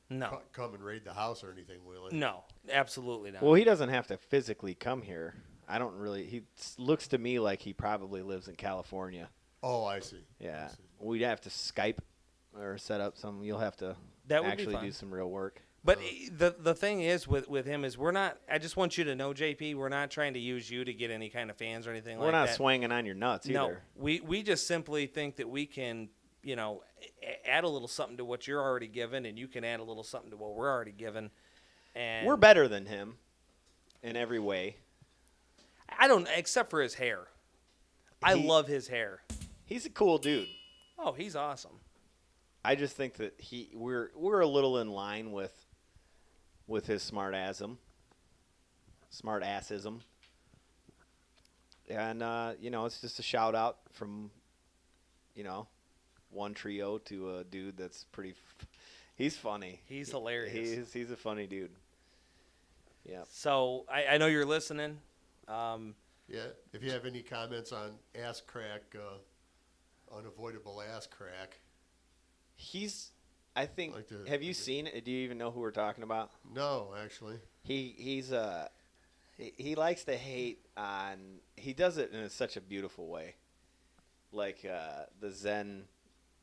and No. come and raid the house or anything, will they? No, absolutely not. Well, he doesn't have to physically come here. He looks to me like he probably lives in California. Oh, I see. Yeah. I see. We'd have to Skype or set up some. You'll have to That would be actually fun. do some real work. But the thing is with him is we're not. I just want you to know, JP, we're not trying to use you to get any kind of fans or anything We're like that. not swinging on your nuts No, either. we just simply think that we can, add a little something to what you're already given, and you can add a little something to what we're already given. And We're better than him in every way. I don't, except for his hair. I love his hair. He's a cool dude. Oh, he's awesome. I just think that we're a little in line with his smartassism. And it's just a shout out from one trio to a dude that's pretty he's funny. He's hilarious. He's a funny dude. Yeah. So I know you're listening. Yeah, if you have any comments on ass crack, unavoidable ass crack. I think, have you seen it? Do you even know who we're talking about? No, actually. He likes to hate on, he does it in such a beautiful way. Like the Zen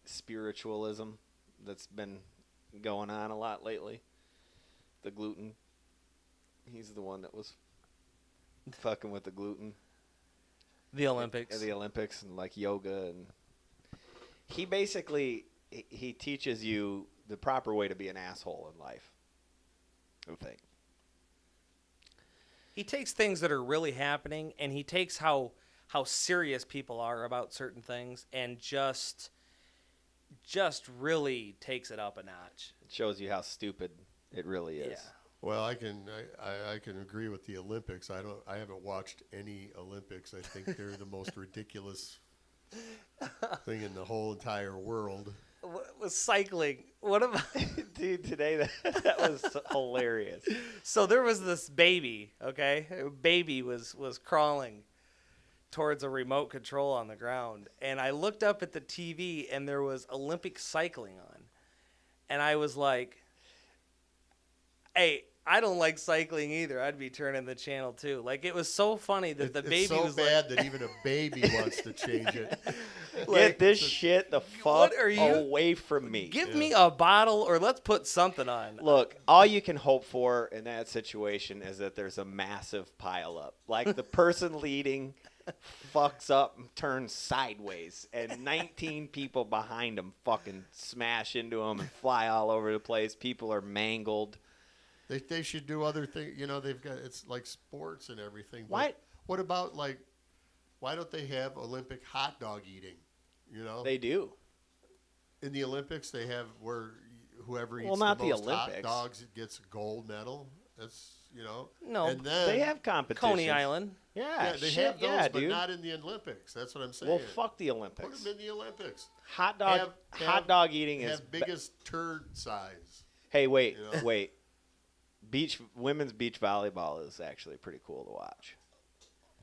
spiritualism that's been going on a lot lately. The gluten. He's the one that was fucking with the gluten. The Olympics. The Olympics and like yoga. And he basically, he teaches you the proper way to be an asshole in life, I think. He takes things that are really happening, and he takes how serious people are about certain things, and just really takes it up a notch. It shows you how stupid it really is. Yeah. Well, I can agree with the Olympics. I haven't watched any Olympics. I think they're the most ridiculous thing in the whole entire world. What was cycling? What about Dude, today that was hilarious. So there was this baby, okay? A baby was crawling towards a remote control on the ground, and I looked up at the TV and there was Olympic cycling on. And I was like, "Hey, I don't like cycling either. I'd be turning the channel too." Like, it was so funny that the baby was so bad that even a baby wants to change it. Get this shit the fuck away from me. Give me a bottle, or let's put something on. Look, all you can hope for in that situation is that there's a massive pileup. Like the person leading fucks up and turns sideways, and 19 people behind him fucking smash into him and fly all over the place. People are mangled. They should do other things. They've got, it's like sports and everything. What? What about, like, why don't they have Olympic hot dog eating? They do. In the Olympics, they have where whoever eats not the the most hot Olympics. dogs gets a gold medal. That's, No, and then, They have competition. Coney Island. Yeah, they shit, have those, yeah, but dude. not in the Olympics. That's what I'm saying. Well, fuck the Put Olympics. them in the Olympics. Hot dog eating is have biggest turd size. Hey, wait. Women's beach volleyball is actually pretty cool to watch.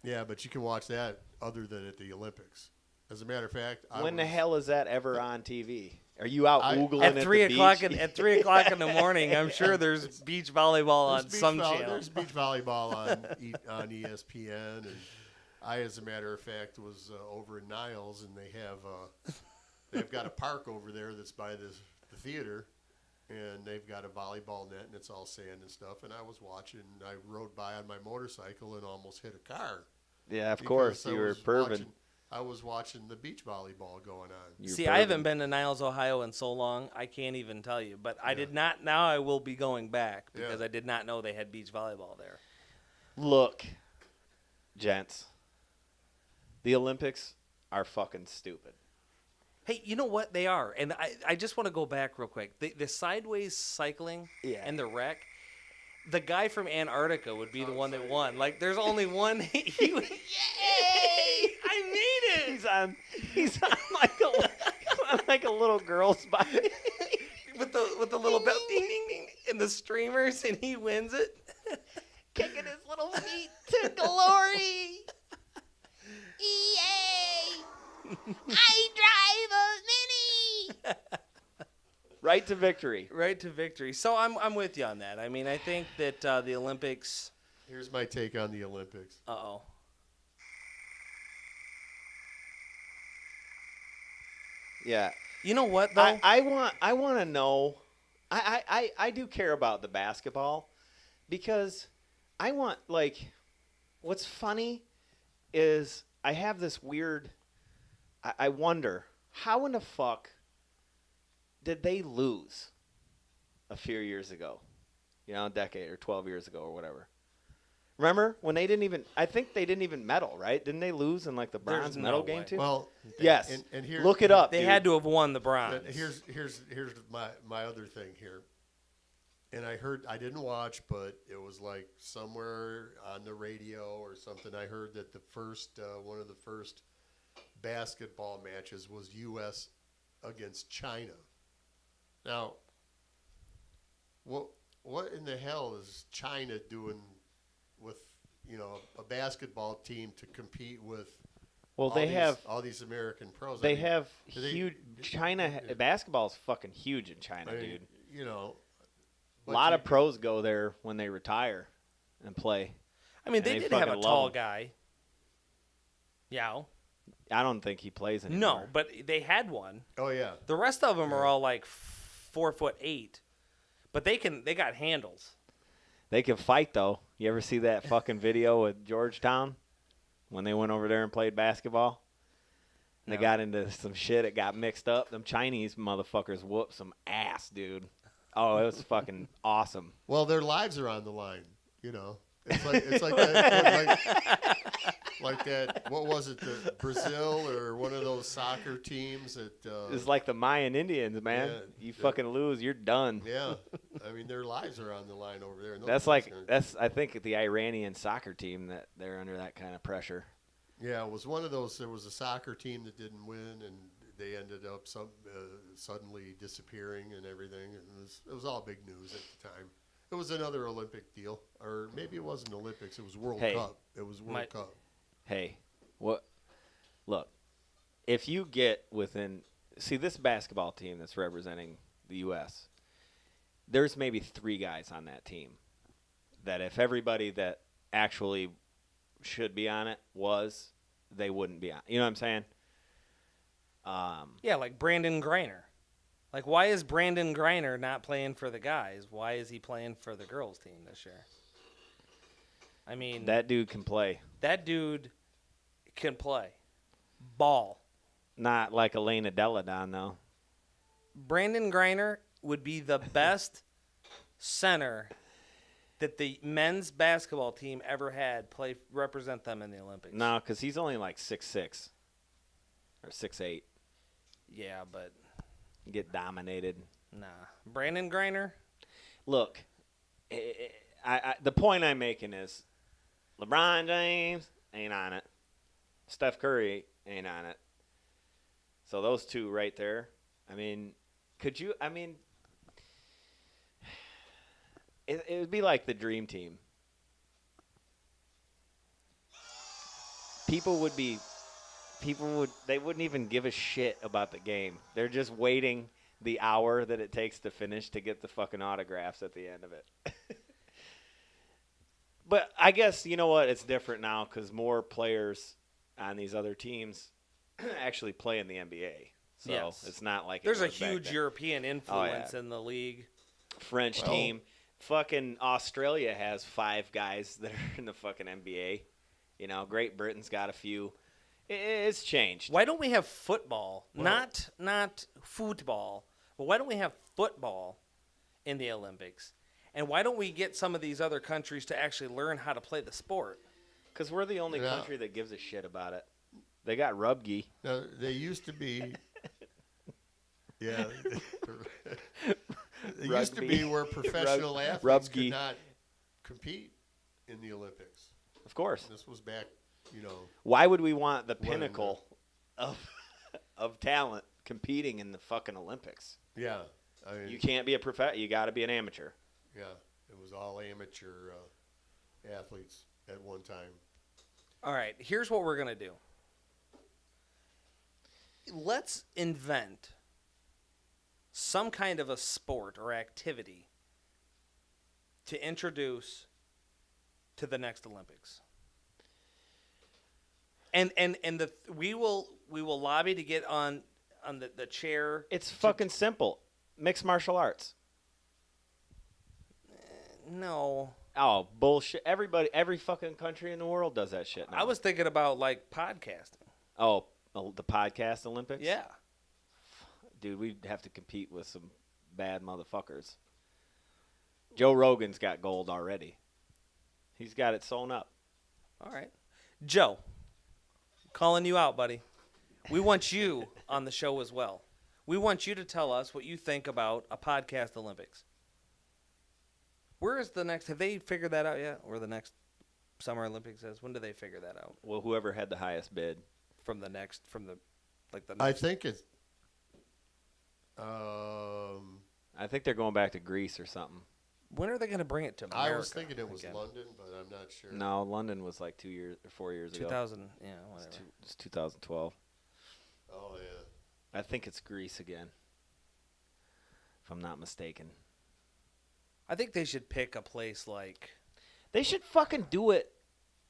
Yeah, but you can watch that other than at the Olympics. As a matter of fact, the hell is that ever on TV? Are you out oogling at at 3 the o'clock beach? at 3 o'clock in the morning? I'm sure there's beach volleyball on some channel. There's beach volleyball on ESPN, and I, as a matter of fact, was over in Niles, and they've got a park over there that's by the theater, and they've got a volleyball net, and it's all sand and stuff. And I was watching. I rode by on my motorcycle and almost hit a car. Yeah, of course. You were perving. I was watching the beach volleyball going on. See, I haven't been to Niles, Ohio in so long, I can't even tell you. But I did not. Now I will be going back because I did not know they had beach volleyball there. Look, gents, the Olympics are fucking stupid. Hey, you know what? They are. And I just want to go back real quick. The sideways cycling and the wreck, the guy from Antarctica would be the one that won. Like, there's only one. Yay! I made it! He's on like a little girl's body. with the little bell, ding, ding, ding, and the streamers, and he wins it. Kicking his little feet to glory. Yay! I drive a Mini. Right to victory. Right to victory. So I'm with you on that. I mean, I think that the Olympics. Here's my take on the Olympics. Uh-oh. Yeah. You know what though? I want to know. I do care about the basketball because I want, like, what's funny is I have this weird. I wonder how in the fuck did they lose a few years ago? A decade or 12 years ago or whatever. Remember when they didn't even? I think they didn't even medal, right? Didn't they lose in like the There's bronze no medal way. game too? Well, yes. And here, Look it up. They dude. had to have won the bronze. Here's my other thing here. And I didn't watch, but it was like somewhere on the radio or something. I heard that the first one of the first basketball matches was U.S. against China. Now, what in the hell is China doing with a basketball team to compete with? Well, they have all these American pros. They have huge. China basketball is fucking huge in China, dude. A lot of pros go there when they retire and play. I mean, they did have a tall guy. Yao. I don't think he plays anymore. No, but they had one. Oh yeah. The rest of them are all like 4'8", but they got handles. They can fight though. You ever see that fucking video with Georgetown when they went over there and played basketball? No. They got into some shit. It got mixed up. Them Chinese motherfuckers whooped some ass, dude. Oh, it was fucking awesome. Well, their lives are on the line, It's like that, like that. What was it? The Brazil or one of those soccer teams that. It's like the Mayan Indians, man. Yeah, you fucking lose, you're done. Yeah, I mean their lives are on the line over there. That's I think the Iranian soccer team that they're under that kind of pressure. Yeah, it was one of those. There was a soccer team that didn't win, and they ended up suddenly disappearing and everything. It was all big news at the time. It was another Olympic deal, or maybe it wasn't Olympics. It was World Cup. It was World Cup. Hey, what? Look, if you get within, see this basketball team that's representing the U.S. There's maybe 3 guys on that team that if everybody that actually should be on it was, they wouldn't be on. You know what I'm saying? Yeah, like Brandon Greiner. Like, why is Brandon Greiner not playing for the guys? Why is he playing for the girls' team this year? I mean, that dude can play. That dude can play. Ball. Not like Elena Deladon, though. Brandon Greiner would be the best center that the men's basketball team ever had represent them in the Olympics. No, because he's only like 6'6" or 6'8". Yeah, but get dominated. Nah, Brandon Greiner. Look, the point I'm making is LeBron James ain't on it. Steph Curry ain't on it. So those two right there. I mean, could you? I mean, it would be like the dream team. They wouldn't even give a shit about the game. They're just waiting the hour that it takes to finish to get the fucking autographs at the end of it. But I guess, you know what, it's different now because more players on these other teams actually play in the NBA. So yes. It's not like there's a huge European influence in the league. French team. Fucking Australia has 5 guys that are in the fucking NBA. You know, Great Britain's got a few. It's changed. Why don't we have football? Well, not football, but why don't we have football in the Olympics? And why don't we get some of these other countries to actually learn how to play the sport? Because we're the only country that gives a shit about it. They got rugby. No, they used to be. Yeah. It used to be where professional athletes could not compete in the Olympics. Of course. This was back, Why would we want the pinnacle of talent competing in the fucking Olympics? Yeah. I mean, you can't be a you got to be an amateur. Yeah. It was all amateur athletes at one time. All right. Here's what we're going to do. Let's invent some kind of a sport or activity to introduce to the next Olympics. And we will lobby to get on the chair. It's fucking simple. Mixed martial arts. No. Oh, bullshit. Every fucking country in the world does that shit now. I was thinking about like podcasting. Oh, the podcast Olympics? Yeah. Dude, we'd have to compete with some bad motherfuckers. Joe Rogan's got gold already. He's got it sewn up. All right. Joe, calling you out, buddy. We want you on the show as well. We want you to tell us what you think about a podcast Olympics. Where is the next? Have they figured that out yet? Where the next Summer Olympics is? When do they figure that out? Well, whoever had the highest bid. I think it's. I think they're going back to Greece or something. When are they going to bring it to America? I was thinking it was again? London, but I'm not sure. No, London was like 2 years or 4 years ago. 2000, yeah, whatever. It's 2012. Oh yeah. I think it's Greece again, if I'm not mistaken. I think they should pick a place like. They should fucking do it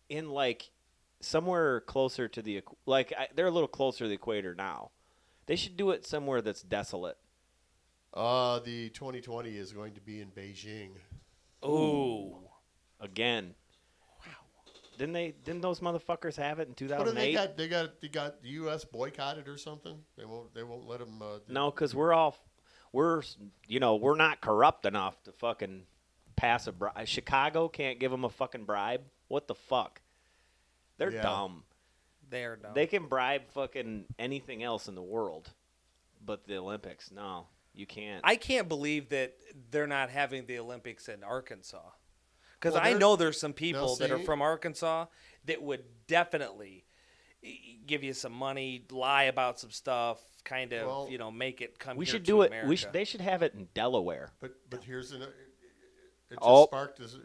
in like somewhere closer to the they're a little closer to the equator now. They should do it somewhere that's desolate. The 2020 is going to be in Beijing. Ooh. Again. Wow. Didn't those motherfuckers have it in 2008? What do they got? They got the U.S. boycotted or something. They won't let them. No, because we're not corrupt enough to fucking pass a bribe. Chicago can't give them a fucking bribe. What the fuck? They're dumb. They're dumb. They can bribe fucking anything else in the world, but the Olympics, no, you can't. I can't believe that they're not having the Olympics in Arkansas. Because Well, I know there's some people that are see? from Arkansas that would definitely give you some money, lie about some stuff, kind of, Well, make it come We here should to do it. America. They should have it in Delaware. But here's it Oh.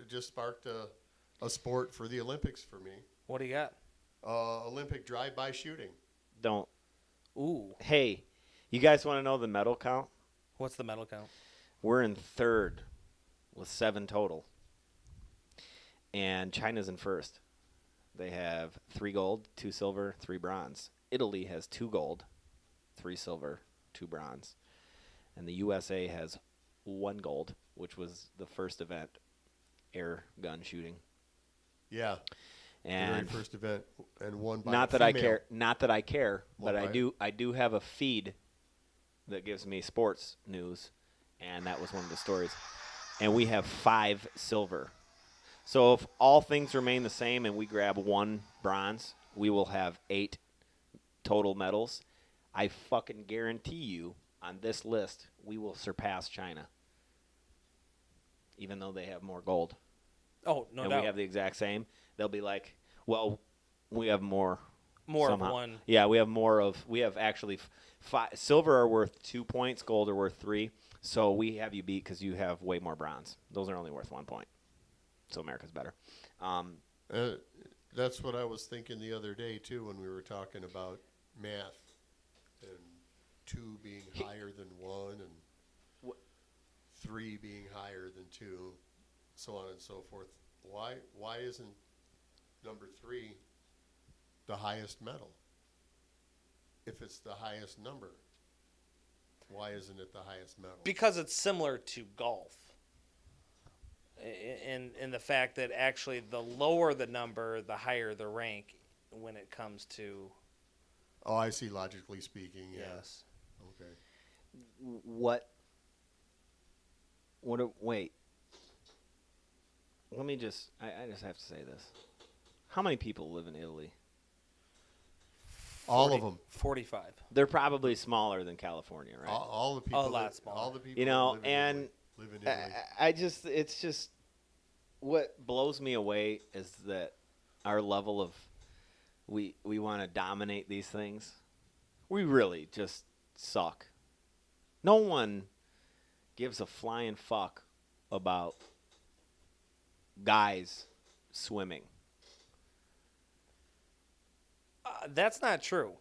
just sparked a sport for the Olympics for me. What do you got? Olympic drive-by shooting. Don't. Ooh. Hey, you guys want to know the medal count? What's the medal count? We're in third with 7 total. And China's in first. They have 3 gold, 2 silver, 3 bronze. Italy has 2 gold, 3 silver, 2 bronze. And the USA has 1 gold, which was the first event, air gun shooting. Yeah. And the very first event, and won by not a that I female. care, not that I care, Well, but I right. I do have a feed that gives me sports news, and that was one of the stories. And we have 5 silver. So if all things remain the same and we grab 1 bronze, we will have 8 total medals. I fucking guarantee you on this list we will surpass China, even though they have more gold. Oh, no and doubt. we have the exact same. They'll be like, well, we have more. More somehow. of one. Yeah, we have more of. We have actually 5. Silver are worth 2 points. Gold are worth 3. So we have you beat because you have way more bronze. Those are only worth 1 point. So America's better. That's what I was thinking the other day too when we were talking about math and 2 being higher than 1 and 3 being higher than 2, so on and so forth. Why isn't number 3 the highest medal? If it's the highest number, why isn't it the highest medal? Because it's similar to golf. In the fact that actually the lower the number, the higher the rank when it comes to. Oh, I see. Logically speaking, yeah. Yes. Okay. Wait. Let me just. I just have to say this. How many people live in Italy? All of them. 45. They're probably smaller than California, right? All the people. A lot smaller. All the people. You know, that live in Italy. it's just what blows me away is that our level of we want to dominate these things. We really just suck. No one gives a flying fuck about guys swimming. That's not true.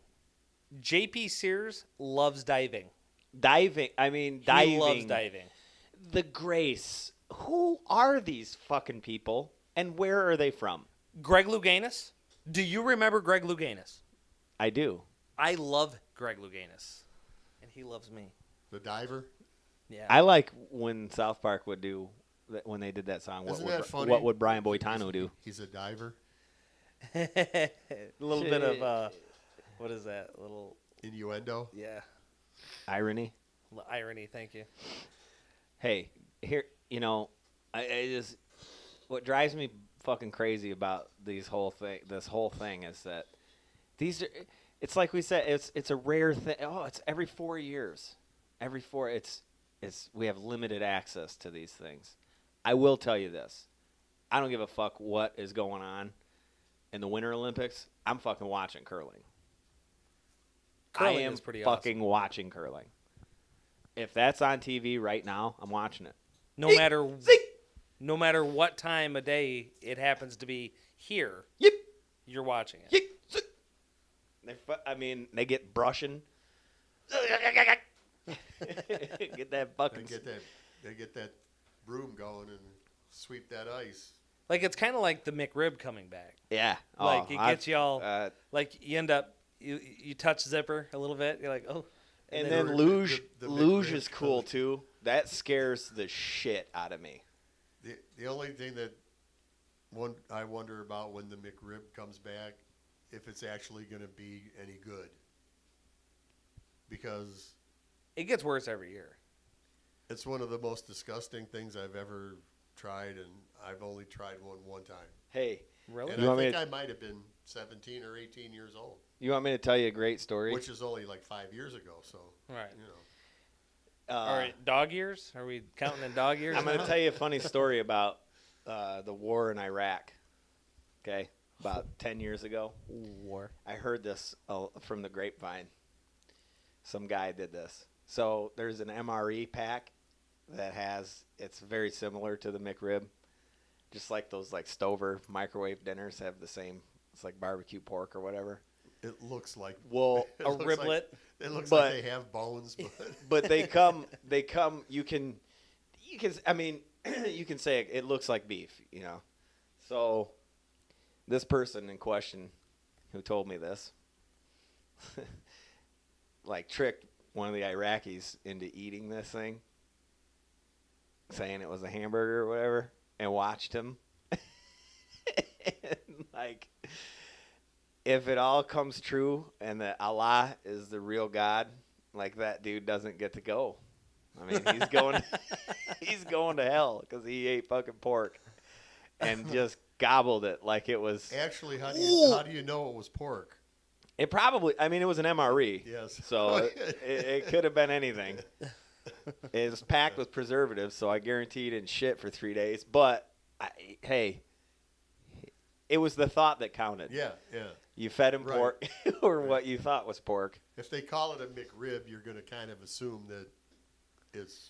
JP Sears loves diving. Diving. He loves diving. The Grace. Who are these fucking people, and where are they from? Greg Louganis? Do you remember Greg Louganis? I do. I love Greg Louganis, and he loves me. The diver. Yeah. I like when South Park would do when they did that song. Isn't that funny? What would Brian Boitano do? He's a diver. A little bit of what is that? A little Innuendo. yeah. Irony. Irony. Thank you. Hey, here, I just what drives me fucking crazy about this whole thing is that these are. It's like we said. It's a rare thing. Oh, it's every 4 years. Every four. We have limited access to these things. I will tell you this. I don't give a fuck what is going on in the Winter Olympics. I'm fucking watching curling. Curling I am is pretty fucking awesome. watching curling. If that's on TV right now, I'm watching it. No matter what time of day it happens to be here. Yep. You're watching it. They get brushing. Get that fucking. They get that broom going and sweep that ice. Like it's kind of like the McRib coming back. Yeah. Like it gets you all. Like you end up you touch zipper a little bit. You're like, oh. And then luge is cool too. That scares the shit out of me. The only thing that I wonder about when the McRib comes back, if it's actually going to be any good. Because it gets worse every year. It's one of the most disgusting things I've ever tried, and I've only tried one time. Hey. Really? And I think I might have been 17 or 18 years old. You want me to tell you a great story? Which is only like 5 years ago, so. Right. You know. All right, dog years? Are we counting in dog years? I'm going to tell you a funny story about the war in Iraq. Okay? About 10 years ago. War. I heard this from the grapevine. Some guy did this. So there's an MRE pack that it's very similar to the McRib. Just like those like Stover microwave dinners have the same, it's like barbecue pork or whatever. It looks like a riblet. It looks like they have bones, but they come. You can say it looks like beef, you know. So this person in question, who told me this, like tricked one of the Iraqis into eating this thing, saying it was a hamburger or whatever, and watched him. And like, if it all comes true and that Allah is the real God, like that dude doesn't get to go. I mean, he's going to hell because he ate fucking pork and just gobbled it like it was. Actually, how do you know it was pork? It probably. I mean, it was an MRE. Yes. So it could have been anything. It was packed with preservatives, so I guarantee he didn't shit for 3 days. But hey, it was the thought that counted. Yeah. You fed him pork or what you thought was pork. If they call it a McRib, you're going to kind of assume that it's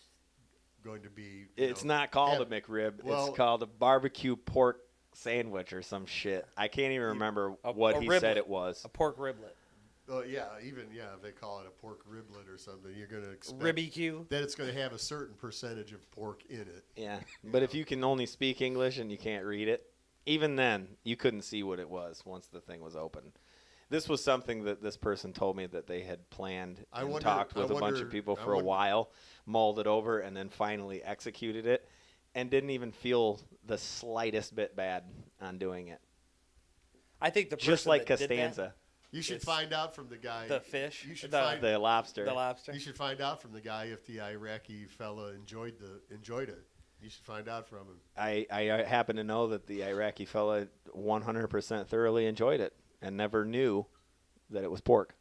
going to be. It's not called a McRib. Well, it's called a barbecue pork sandwich or some shit. I can't even remember what he said it was. A pork riblet. Oh yeah, if they call it a pork riblet or something, you're going to expect Ribby-Q. that it's going to have a certain percentage of pork in it. Yeah, but if you can only speak English and you can't read it, even then you couldn't see what it was once the thing was open. This was something that this person told me that they had planned and talked with a bunch of people for a while, mulled it over, and then finally executed it, and didn't even feel the slightest bit bad on doing it. I think the person just like that did Costanza. that, you should find out from the guy. The fish. You should find the lobster. The lobster. You should find out from the guy if the Iraqi fella enjoyed it. You should find out from him. I happen to know that the Iraqi fella 100% thoroughly enjoyed it and never knew that it was pork.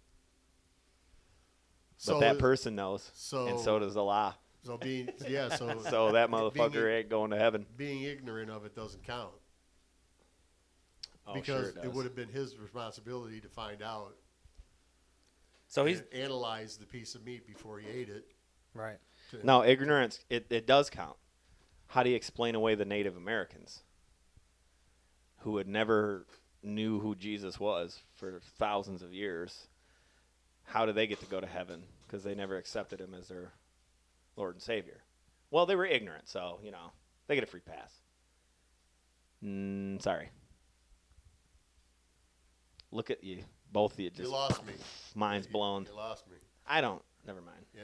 But that person knows, and so does Allah. So so that motherfucker ain't going to heaven. Being ignorant of it doesn't count. Oh, because sure it would have been his responsibility to find out. So he's analyze the piece of meat before he ate it. Right. No, ignorance, it does count. How do you explain away the Native Americans who had never knew who Jesus was for thousands of years? How do they get to go to heaven? Because they never accepted him as their Lord and Savior. Well, they were ignorant, so, they get a free pass. Sorry. Look at you. Both of you just. You lost me. Mind's blown. You lost me. Never mind. Yeah.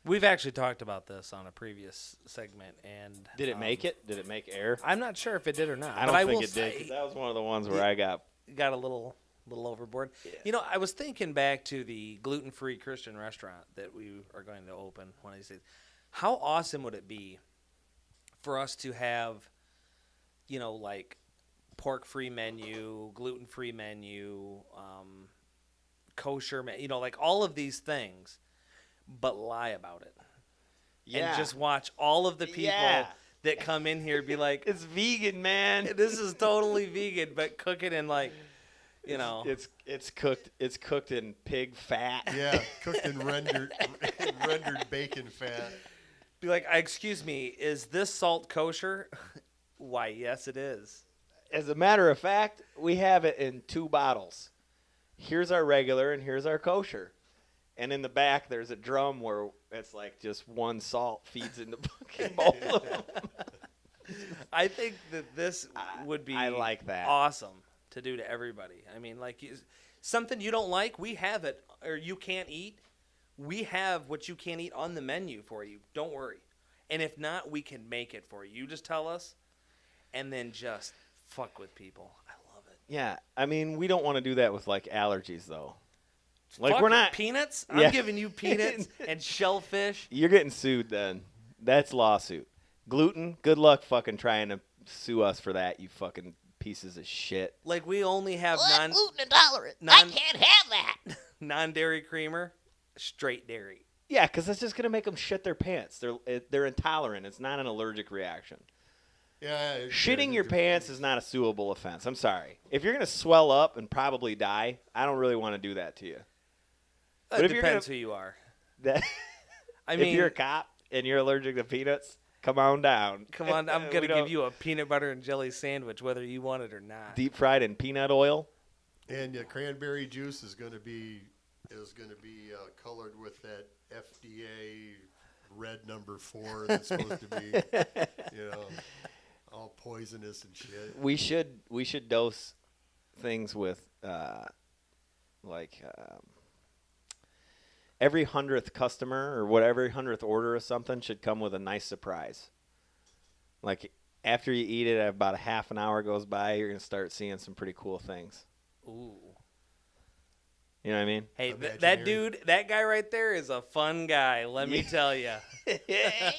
We've actually talked about this on a previous segment, and did it make it? Did it make air? I'm not sure if it did or not. I don't think it did. 'Cause that was one of the ones where I got a little overboard. Yeah. I was thinking back to the gluten-free Christian restaurant that we are going to open one of these days. How awesome would it be for us to have, like pork-free menu, gluten-free menu, kosher, like all of these things, but lie about it. Yeah. And just watch all of the people Yeah. that come in here be like, It's vegan, man. this is totally vegan, but cook it in like, It's cooked in pig fat. Yeah, cooked in rendered bacon fat. Be like, excuse me, is this salt kosher? Why, yes, it is. As a matter of fact, we have it in 2 bottles. Here's our regular and here's our kosher. And in the back, there's a drum where it's like just one salt feeds into both of them. I think that this would be I like that. awesome to do to everybody. I mean, like, something you don't like, we have it, or you can't eat. We have what you can't eat on the menu for you. Don't worry. And if not, we can make it for you. You just tell us, and then just fuck with people. I love it. Yeah, I mean, we don't want to do that with like allergies though. Like Fuck we're it. not Peanuts? Yeah. I'm giving you peanuts and shellfish. You're getting sued then. That's lawsuit. Gluten, good luck fucking trying to sue us for that, you fucking pieces of shit. Like, we only have I'm gluten intolerant. I can't have that. non-dairy creamer, straight dairy. Yeah, because that's just gonna make them shit their pants. They're intolerant. It's not an allergic reaction. Yeah, Shitting your pants is not a suable offense. I'm sorry. If you're gonna swell up and probably die, I don't really want to do that to you. But It if you're depends who you are. That I if mean, you're a cop and you're allergic to peanuts, come on down. come on, I'm We going to don't- give you a peanut butter and jelly sandwich, whether you want it or not. deep fried in peanut oil. And the cranberry juice is going to be colored with that FDA red number 4 that's supposed to be, all poisonous and shit. We should dose things with every 100th customer or whatever 100th order or something should come with a nice surprise. Like after you eat it, about a half an hour goes by, you're gonna start seeing some pretty cool things. Ooh. You know what I mean? Hey, Imaginary. that dude, that guy right there is a fun guy, let me tell you. Yeah.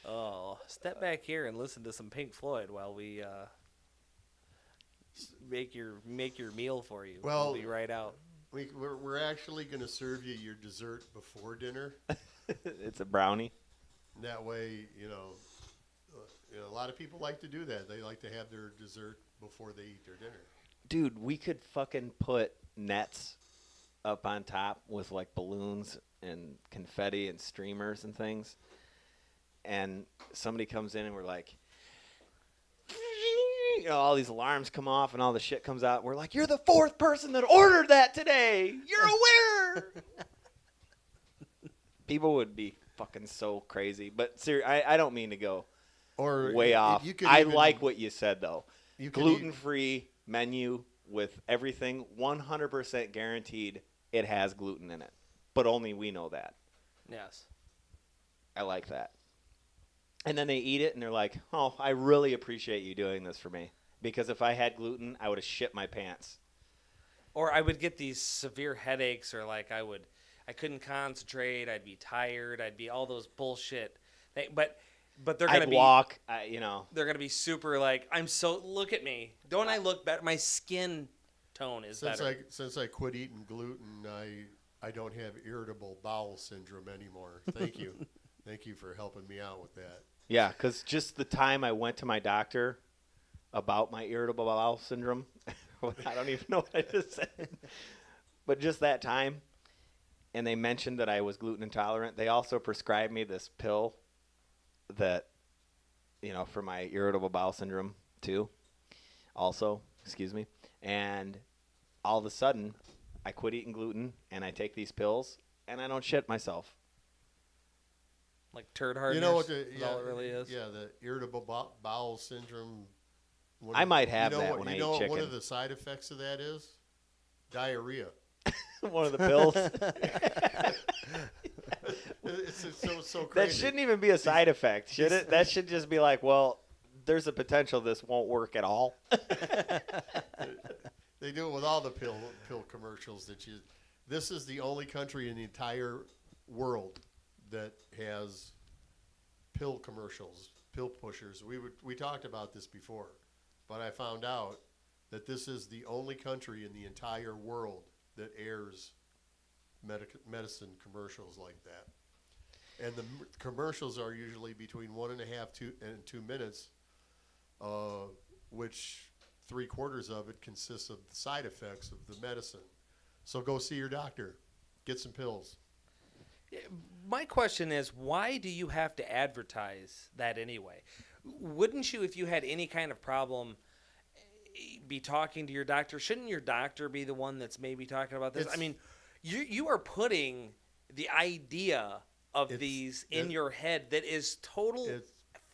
Oh, step back here and listen to some Pink Floyd while we make your meal for you. Well- we'll be right out. We're actually going to serve you your dessert before dinner. It's a brownie. That way, a lot of people like to do that. They like to have their dessert before they eat their dinner. Dude, we could fucking put nets up on top with like balloons and confetti and streamers and things. And somebody comes in and we're like, all these alarms come off and all the shit comes out. We're like, you're the 4th person that ordered that today. You're a winner. People would be fucking so crazy. But seriously, I don't mean to go Or way off. You could I even- like what you said, though. you could Gluten-free menu with everything 100% guaranteed it has gluten in it. But only we know that. Yes. I like that. And then they eat it and they're like, oh, I really appreciate you doing this for me. Because if I had gluten, I would have shit my pants. Or I would get these severe headaches, or like I couldn't concentrate. I'd be tired. I'd be all those bullshit. But they're gonna I'd be walk, They're gonna be super like, look at me. Don't I look better? My skin tone is better. Since I quit eating gluten, I don't have irritable bowel syndrome anymore. Thank you. Thank you for helping me out with that. Yeah, because just the time I went to my doctor about my irritable bowel syndrome, I don't even know what I just said, but just that time, and they mentioned that I was gluten intolerant, they also prescribed me this pill that, for my irritable bowel syndrome too, also, excuse me, and all of a sudden, I quit eating gluten, and I take these pills, and I don't shit myself. Like turd hardness. You know what? Is all it really is. Yeah, the irritable bowel syndrome. I might have that when I eat One chicken. of the side effects of that is diarrhea. One of the pills. It's so crazy. That shouldn't even be a side effect, should it? That should just be like, well, there's a potential this won't work at all. They do it with all the pill commercials. This is the only country in the entire world that has pill commercials pill pushers. We talked about this before, but I found out that this is the only country in the entire world that airs medicine commercials like that. And the commercials are usually between 1.5 and 2 minutes, which 3/4 of it consists of the side effects of the medicine. So go see your doctor. Get some pills. My question is, why do you have to advertise that anyway? Wouldn't you, if you had any kind of problem, be talking to your doctor? Shouldn't your doctor be the one that's maybe talking about this? I mean, you are putting the idea of these in your head that is total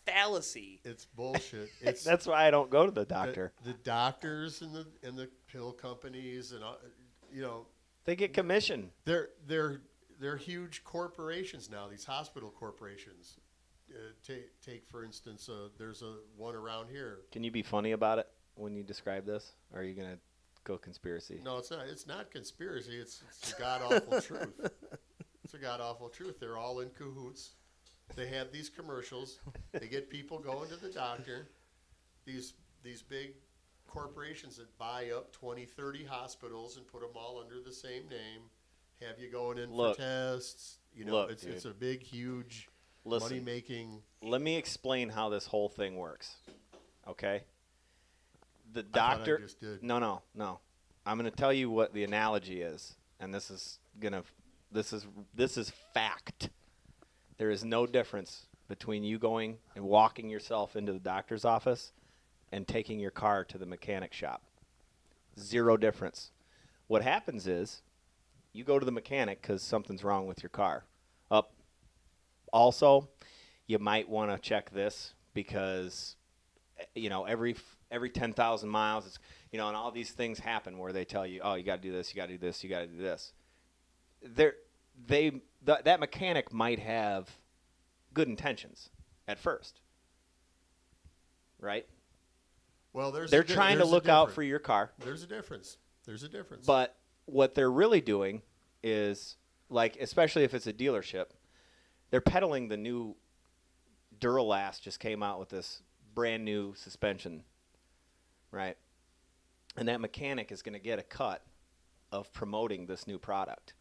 fallacy. It's bullshit. That's why I don't go to the doctor. The doctors and the pill companies and They get commission. They're huge corporations now. These hospital corporations. Take for instance, there's one around here. Can you be funny about it when you describe this? Or are you gonna go conspiracy? No, it's not. It's not conspiracy. It's a god awful truth. It's a god awful truth. They're all in cahoots. They have these commercials. They get people going to the doctor. These big corporations that buy up 20, 30 hospitals and put them all under the same name. Have you going in for tests? It's a big, huge money making. Let me explain how this whole thing works. Okay. The doctor. I just did. No. I'm going to tell you what the analogy is, and this is fact. There is no difference between you going and walking yourself into the doctor's office and taking your car to the mechanic shop. Zero difference. What happens is you go to the mechanic because something's wrong with your car. Also, you might want to check this because, every 10,000 miles, it's, and all these things happen where they tell you, oh, you got to do this, you got to do this, you got to do this. That mechanic might have good intentions at first, right? Well, they're trying to look out for your car. There's a difference. But what they're really doing is, like, especially if it's a dealership, they're peddling the new Duralast. Just came out with this brand new suspension, right? And that mechanic is going to get a cut of promoting this new product.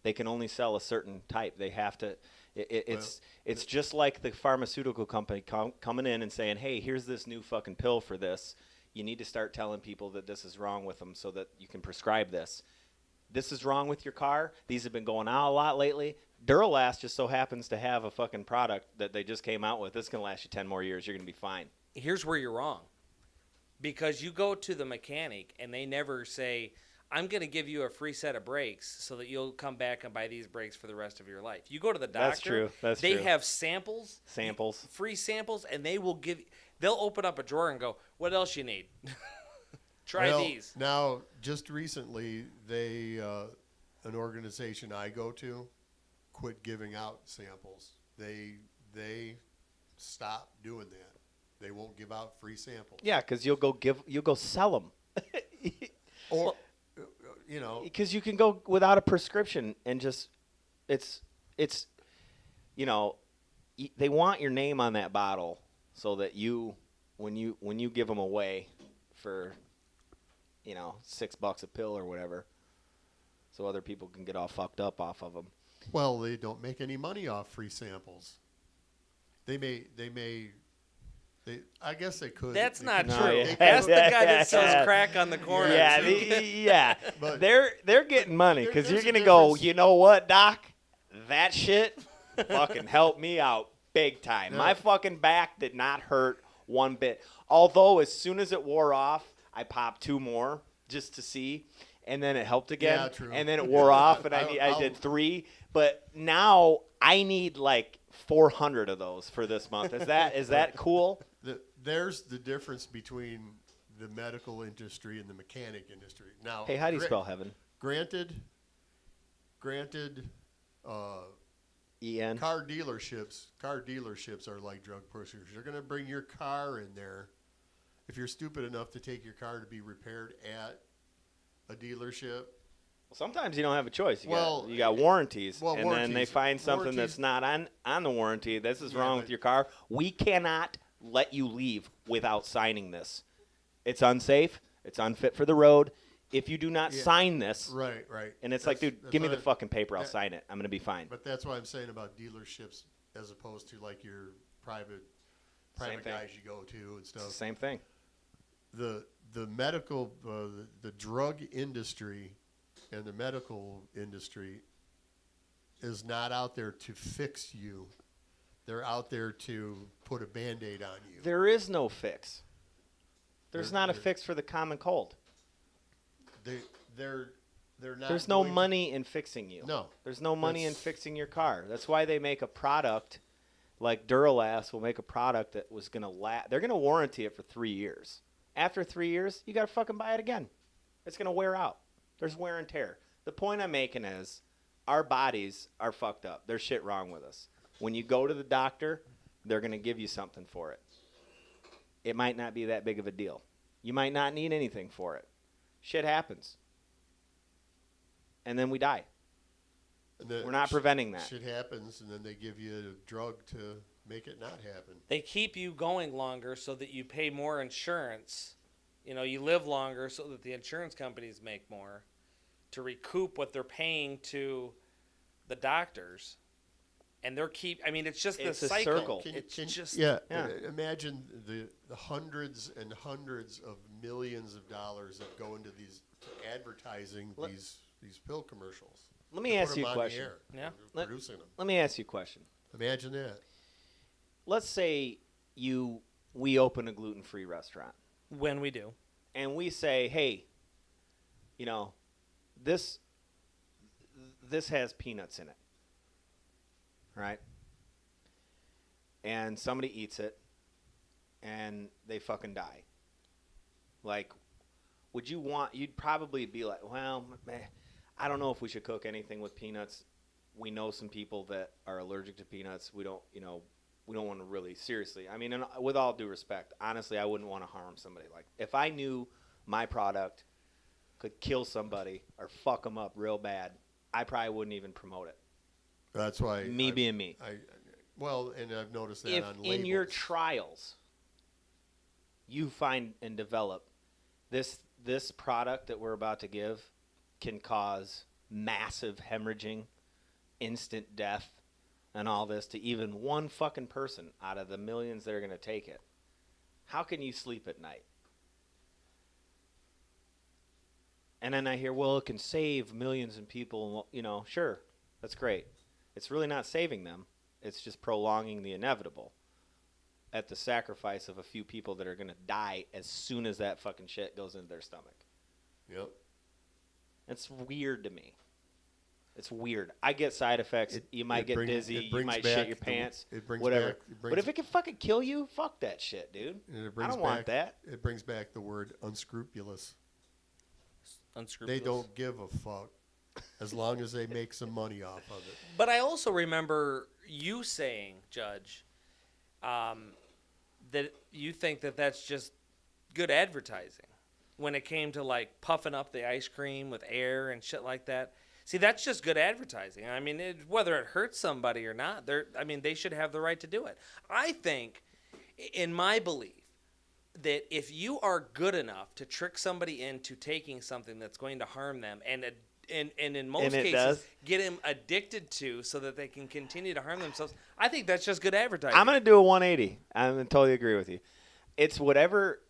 They can only sell a certain type. They have to. It's just like the pharmaceutical company coming in and saying, "Hey, here's this new fucking pill for this. You need to start telling people that this is wrong with them so that you can prescribe this. This is wrong with your car. These have been going out a lot lately. Duralast just so happens to have a fucking product that they just came out with. This can last you 10 more years. You're going to be fine." Here's where you're wrong. Because you go to the mechanic and they never say, I'm going to give you a free set of brakes so that you'll come back and buy these brakes for the rest of your life. You go to the doctor. That's true. They have samples. Free samples, and they'll open up a drawer and go, what else you need? Try these. Now, just recently, an organization I go to quit giving out samples. They stopped doing that. They won't give out free samples. Yeah, because you'll go sell them. Or, because you can go without a prescription and just they want your name on that bottle so that when you give them away for $6 a pill or whatever, so other people can get all fucked up off of them. Well, they don't make any money off free samples. They may. I guess they could. That's not No, true. yeah. That's the guy that sells crack on the corner. Yeah, But they're getting money because you're there's gonna a go. difference. You know what, Doc? That shit fucking helped me out big time. Yeah. My fucking back did not hurt one bit. Although as soon as it wore off, I popped 2 more just to see, and then it helped again. Yeah, true. And then it wore off, and I I'll- did 3. But now I need like 400 of those for this month. Is that cool? There's the difference between the medical industry and the mechanic industry. Now, Hey, how do you spell heaven? Granted, E-N? car dealerships are like drug pushers. You're going to bring your car in there. If you're stupid enough to take your car to be repaired at a dealership, Well, sometimes you don't have a choice. Well, You got warranties, well, and then they warranties- find something warranties- that's not on the warranty. This is Yeah, wrong but- with your car. We cannot let you leave without signing this. It's unsafe. It's unfit for the road. If you do not Yeah. sign this, Right. and it's That's- like, dude, that's give me what the fucking paper. I'll that- sign it. I'm going to be fine. But that's what I'm saying about dealerships as opposed to like your private Same thing. guys you go to and It's the stuff. same thing. The medical the drug industry and the medical industry is not out there to fix you. They're out there to put a Band-Aid on you. There is no fix. There's There- not a there- fix for the common cold. They're not. There's no going to- money in fixing you. No. There's no money in That's- fixing your car. That's why they make a product like Duralast will make a product that was going to last. They're going to warranty it for 3 years. After 3 years, you got to fucking buy it again. It's going to wear out. There's wear and tear. The point I'm making is our bodies are fucked up. There's shit wrong with us. When you go to the doctor, they're going to give you something for it. It might not be that big of a deal. You might not need anything for it. Shit happens. And then we die. And the We're not preventing that. Shit happens, and then they give you a drug to make it not happen. They keep you going longer so that you pay more insurance. You know, you live longer so that the insurance companies make more to recoup what they're paying to the doctors. And it's just It's the a cycle. circle. It's just Yeah. Yeah. Imagine the hundreds and hundreds of millions of dollars that go into these advertising these pill commercials. Let me They put ask you them a on the question. air. Yeah. They're producing them. Let me ask you a question. Imagine that. Let's say we open a gluten-free restaurant, when we do. and we say, hey, you know, this has peanuts in it, right? And somebody eats it, and they fucking die. Like, you'd probably be like, well, I don't know if we should cook anything with peanuts. We know some people that are allergic to peanuts. We don't want to really seriously. I mean, and with all due respect, honestly, I wouldn't want to harm somebody. Like, if I knew my product could kill somebody or fuck them up real bad, I probably wouldn't even promote it. That's why Being me. Well, and I've noticed that If on labels. in your trials you find and develop this product that we're about to give can cause massive hemorrhaging, instant death, and all this to even one fucking person out of the millions that are going to take it, how can you sleep at night? And then I hear, well, it can save millions of people. You know, sure, that's great. It's really not saving them. It's just prolonging the inevitable at the sacrifice of a few people that are going to die as soon as that fucking shit goes into their stomach. Yep. It's weird to me. It's weird. I get side effects. You might get dizzy. You might shit your pants. Whatever. But if it can fucking kill you, fuck that shit, dude. I don't want that. It brings back the word unscrupulous. Unscrupulous. They don't give a fuck as long as they make some money off of it. But I also remember you saying, Judge, that you think that that's just good advertising when it came to like puffing up the ice cream with air and shit like that. See, that's just good advertising. I mean, whether it hurts somebody or not, they should have the right to do it. I think, in my belief, that if you are good enough to trick somebody into taking something that's going to harm them and in most cases get them addicted to so that they can continue to harm themselves, I think that's just good advertising. I'm going to do a 180. I'm going to totally agree with you. It's whatever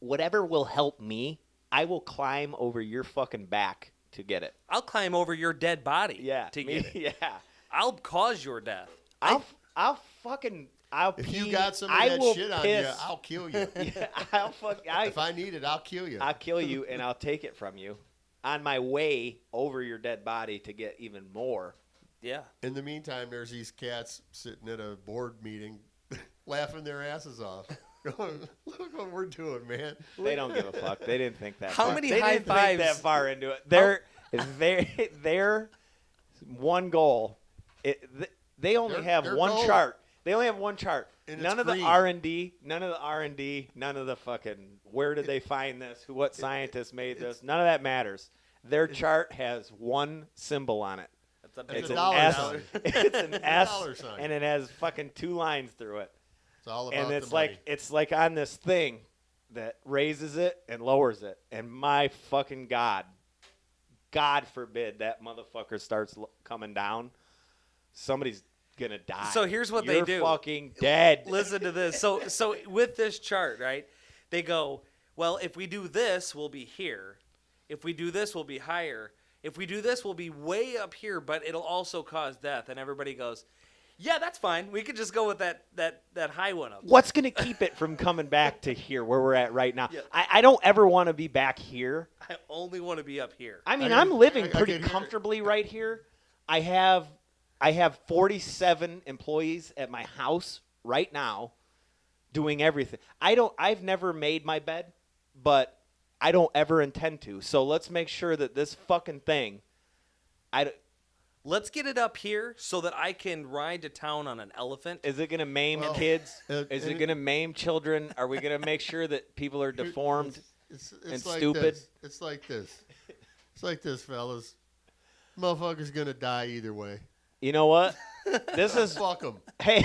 will help me, I will climb over your fucking back to get it. I'll climb over your dead body to get it. Yeah. I'll cause your death. I'll If pee. you got some of I that will shit on piss. you, I'll kill you. Yeah, If I need it, I'll kill you. I'll kill you and I'll take it from you on my way over your dead body to get even more. Yeah. In the meantime, there's these cats sitting at a board meeting laughing their asses off. Going, look what we're doing, man. They don't give a fuck. They didn't think that How far. many they high didn't fives- think that far into it. Their one goal. They only have their one goal. chart. They only have one chart. And None it's of the green. R&D. None of the R&D. None of the fucking where did they find this? What scientist made this? None of that matters. Their chart has one symbol on it. It's It's a an dollar S. sign. It's an S, dollar sign. and it has fucking 2 lines through it. It's all about And the it's money. like on this thing that raises it and lowers it. And my fucking God forbid that motherfucker starts coming down. Somebody's gonna die. So here's what You're they do. fucking dead. Listen to this. So with this chart, right? They go, well, if we do this, we'll be here. If we do this, we'll be higher. If we do this, we'll be way up here, but it'll also cause death. And everybody goes, yeah, that's fine. We could just go with that high one up. What's gonna keep it from coming back to here where we're at right now? Yeah. I don't ever want to be back here. I only want to be up here. I mean, I I'm can- living I pretty can hear it. comfortably right here. I have 47 employees at my house right now doing everything. I've never made my bed, but I don't ever intend to. So let's make sure that this fucking thing Let's get it up here so that I can ride to town on an elephant. is it going to maim Well, kids? uh, Is it and- going to maim children? Are we going to make sure that people are deformed? It's and like stupid. This. It's like this. It's like this, fellas. Motherfucker's gonna die either way. You know what? This is Fuck him. hey.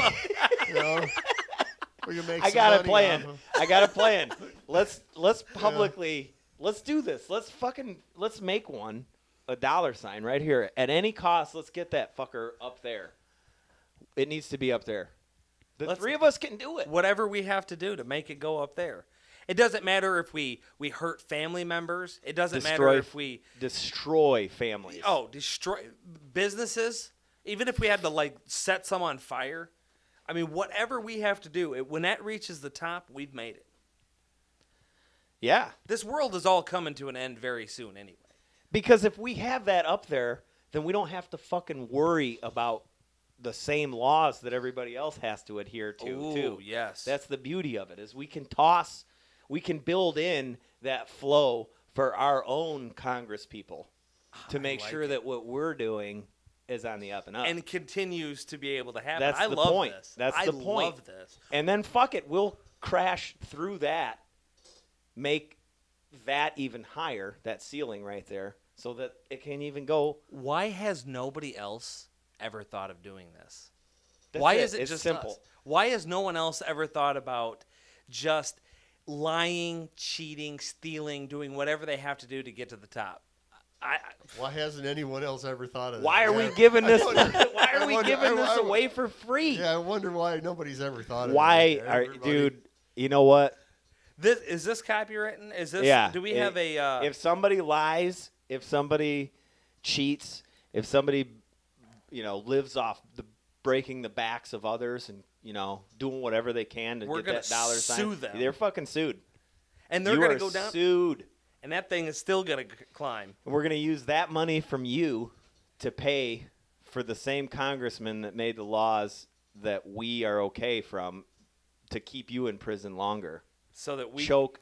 You know. We can make I some got a money plan. off 'em. I got a plan. Let's publicly let's do this. Let's make one a dollar sign right here at any cost. Let's get that fucker up there. It needs to be up there. The Let's- three of us can do it. Whatever we have to do to make it go up there. It doesn't matter if we hurt family members. It doesn't matter Destroy- if we Destroy families. destroy businesses. Even if we had to set some on fire. I mean, whatever we have to do, when that reaches the top, we've made it. Yeah. This world is all coming to an end very soon anyway. Because if we have that up there, then we don't have to fucking worry about the same laws that everybody else has to adhere to, Ooh, too. yes. That's the beauty of it, is we can build in that flow for our own Congress people to make like sure that what we're doing is on the up and up. And continues to be able to happen. That's I the love point. this. That's the point. I love this. And then fuck it, we'll crash through that, make that even higher, that ceiling right there, so that it can even go. Why has nobody else ever thought of doing this? That's Why it. is it It's just simple. us? Why has no one else ever thought about just lying, cheating, stealing, doing whatever they have to do to get to the top? Why hasn't anyone else ever thought of that? Why are we Yeah. giving this? wonder- Why are I we wonder- giving I- this I- away for free? Yeah, I wonder why nobody's ever thought of Why it. are Everybody- dude? You know what? Is this copywritten? Is this? Yeah. Do we have a? if somebody lies, if somebody cheats, if somebody, lives off the breaking the backs of others and doing whatever they can to We're get gonna that dollar sue sign, them. they're fucking sued. and they're You gonna are go down, sued. and that thing is still gonna climb. And we're gonna use that money from you to pay for the same congressman that made the laws that we are okay from to keep you in prison longer. So that we choke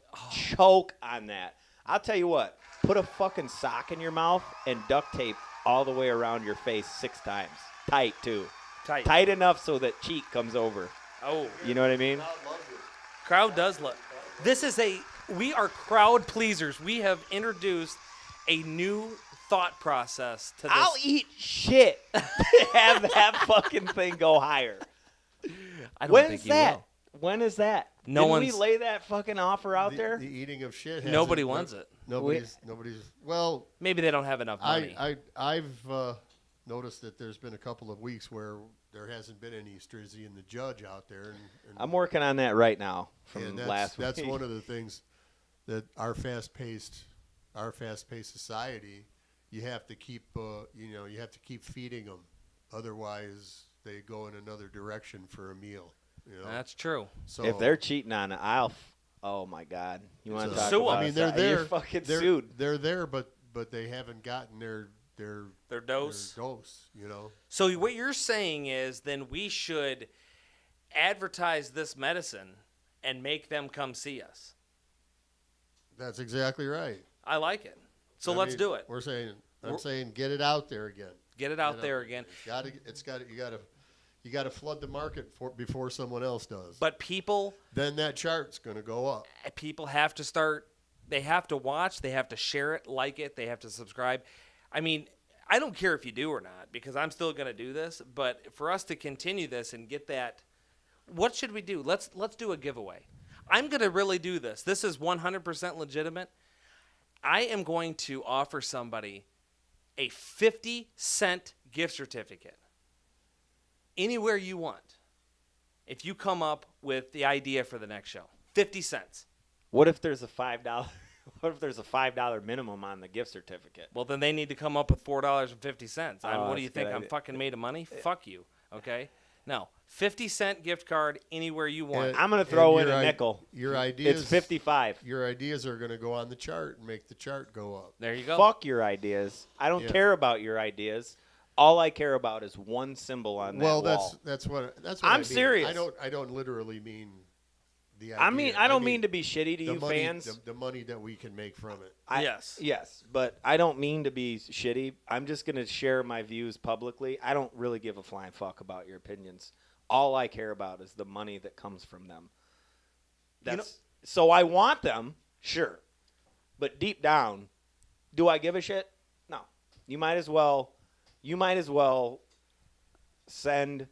on that. I'll tell you what, put a fucking sock in your mouth and duct tape all the way around your face 6 times. Tight, too. tight. Tight enough so that cheek comes over. Oh, You know what I mean? crowd does love. We are crowd pleasers. We have introduced a new thought process to this. I'll eat shit to have that fucking thing go higher. I don't When's think you that? will. When is that? No Didn't one's- we lay that fucking offer out the, there? The eating of shit. Nobody hasn't- wants it. Nobody's. Well, Maybe they don't have enough money. I've noticed that there's been a couple of weeks where there hasn't been any Strizzy and the judge out there. And I'm working on that right now from and last week. that's one of the things that our fast-paced society, you have to keep you have to keep feeding them, otherwise they go in another direction for a meal. That's true. So If they're cheating on it, oh my God. You want to so- talk Sue 'em. about I mean, they're there. You're fucking they're, sued. They're there, but they haven't gotten their Dose. dose. So what you're saying is then we should advertise this medicine and make them come see us. That's exactly right. I like it. So I let's mean, do it. I'm saying get it out there again. Get it out there again. You got to flood the market before someone else does. But people Then that chart's going to go up. have to start They have to watch. They have to share it, like it. They have to subscribe. I mean, I don't care if you do or not because I'm still going to do this. But for us to continue this and get that, what should we do? Let's do a giveaway. I'm going to really do this. This is 100% legitimate. I am going to offer somebody a 50-cent gift certificate anywhere you want if you come up with the idea for the next show. 50 cents. What if there's a $5? What if there's a $5 minimum on the gift certificate? Well, then they need to come up with $4.50. Oh, What do you that's a think? good I'm idea. fucking made of money? Fuck you. Okay? No. 50-cent gift card anywhere you want. And- I'm going to throw in your a i- nickel. Your ideas. It's 55. Your ideas are going to go on the chart and make the chart go up. There you go. Fuck your ideas. I don't Yeah. care about your ideas. All I care about is one symbol on that Well, wall. that's what I'm I mean. serious. I don't literally mean the idea. I mean, I don't mean to be shitty to the you money, fans. the money that we can make from it. Yes. Yes, but I don't mean to be shitty. I'm just going to share my views publicly. I don't really give a flying fuck about your opinions. All I care about is the money that comes from them. So I want them, sure. But deep down, do I give a shit? No. You might as well send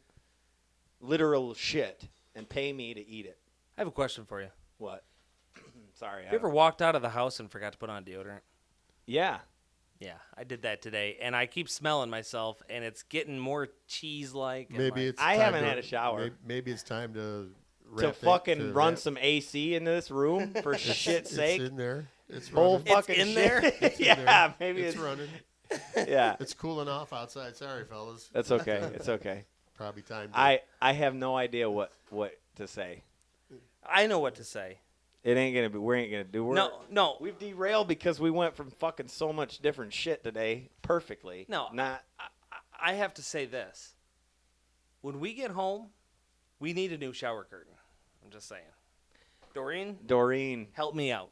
literal shit and pay me to eat it. I have a question for you. What? Sorry. Have you ever walked out of the house and forgot to put on deodorant? Yeah. Yeah, I did that today, and I keep smelling myself, and it's getting more cheese-like. and Maybe like- it's. I time haven't to- had a shower. Maybe it's time to. To wrap fucking to run wrap- some AC into this room for shit's sake. It's in there. It's Whole running. fucking in shit. there? It's in Yeah, there. maybe it's running. Yeah. It's cooling off outside. Sorry, fellas. That's okay. It's okay. Probably time. To, I have no idea what to say. I know what to say. It ain't gonna be. We ain't gonna do. No. We've derailed because we went from fucking so much different shit today perfectly. No. Not. I have to say this. When we get home, we need a new shower curtain. I'm just saying. Doreen, help me out.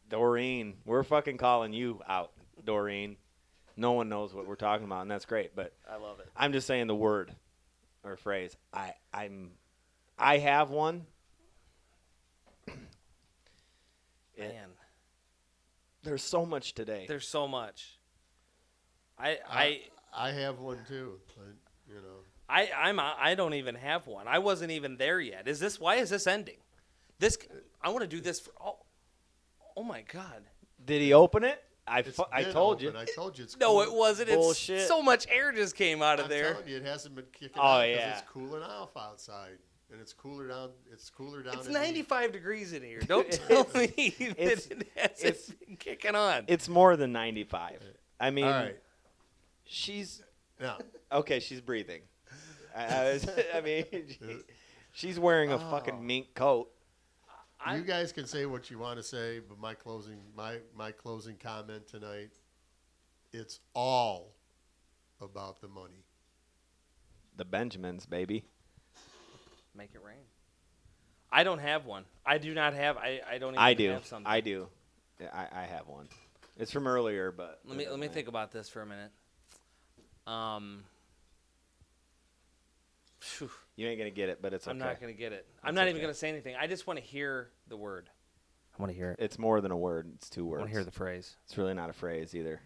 Doreen, we're fucking calling you out, Doreen. No one knows what we're talking about, and that's great. But I love it. I'm just saying the word or phrase. I have one. Man, There's so much today. there's so much. I have one too. But, you know. I don't even have one. I wasn't even there yet. Why is this ending? I want to do this for oh my God. Did he open it? I It's been told open. you. I told you it's No, cool. it wasn't. Bullshit. It's so much air just came out of I'm there. telling you, it hasn't been kicking Oh, out because yeah. it's cooling off outside. And it's cooler down. It's cooler down. It's in the- 95 degrees in here. Don't tell me that it hasn't been kicking on. It's more than 95. I mean, All right. she's Now, okay. She's breathing. I mean, she's wearing a Oh. fucking mink coat. you guys can say what you want to say, but my closing comment tonight, it's all about the money. The Benjamins, baby. Make it rain. I don't have one. I do not have. I don't even I do. have something. I do. Yeah, I have one. It's from earlier, but Let me think about this for a minute. Phew, You ain't gonna get it, but it's okay. I'm not gonna get it. I'm That's not even okay. gonna say anything. I just want to hear the word. I want to hear it. It's more than a word. It's two I words. want to hear the phrase. It's really not a phrase either.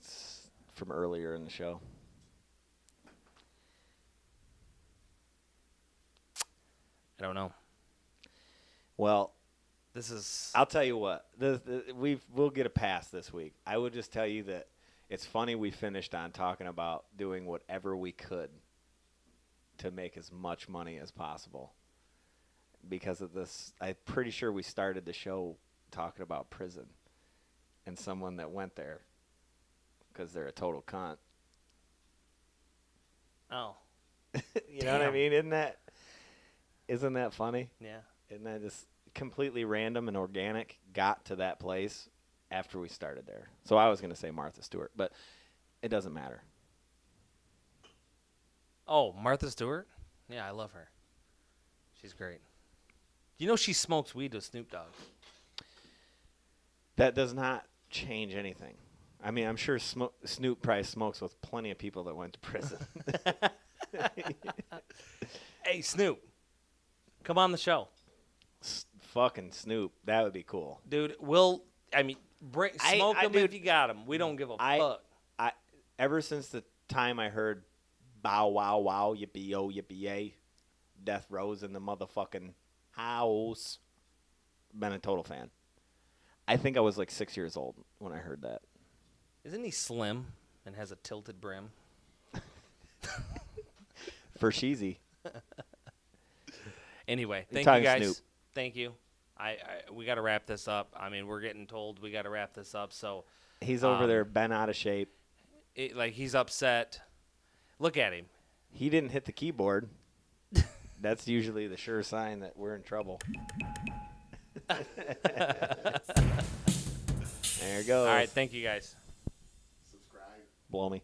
It's from earlier in the show. I don't know. Well, This is. I'll tell you what. We'll get a pass this week. I will just tell you that it's funny we finished on talking about doing whatever we could to make as much money as possible. Because of this, I'm pretty sure we started the show talking about prison and someone that went there because they're a total cunt. Oh, You know what I Damn. mean? Isn't that funny? yeah. Isn't that just completely random and organic? Got to that place after we started there. So I was going to say Martha Stewart, but it doesn't matter. Oh, Martha Stewart? Yeah, I love her. She's great. You know she smokes weed with Snoop Dogg. That does not change anything. I mean, I'm sure Snoop probably smokes with plenty of people that went to prison. Hey, Snoop, come on the show. fucking Snoop. That would be cool. Dude, smoke them dude, if you got them. We don't give a fuck. Ever since the time I heard Bow Wow Wow, yippee yo, yippee yay, Death Row's in the motherfucking house, been a total fan. I think I was like 6 years old when I heard that. Isn't he slim and has a tilted brim? For Sheezy. Anyway, thank talking you guys. Snoop. Thank you. We got to wrap this up. I mean, we're getting told we got to wrap this up. So He's over there, bent out of shape. He's upset. Look at him. He didn't hit the keyboard. That's usually the sure sign that we're in trouble. There it goes. All right, thank you guys. Subscribe. Blow me.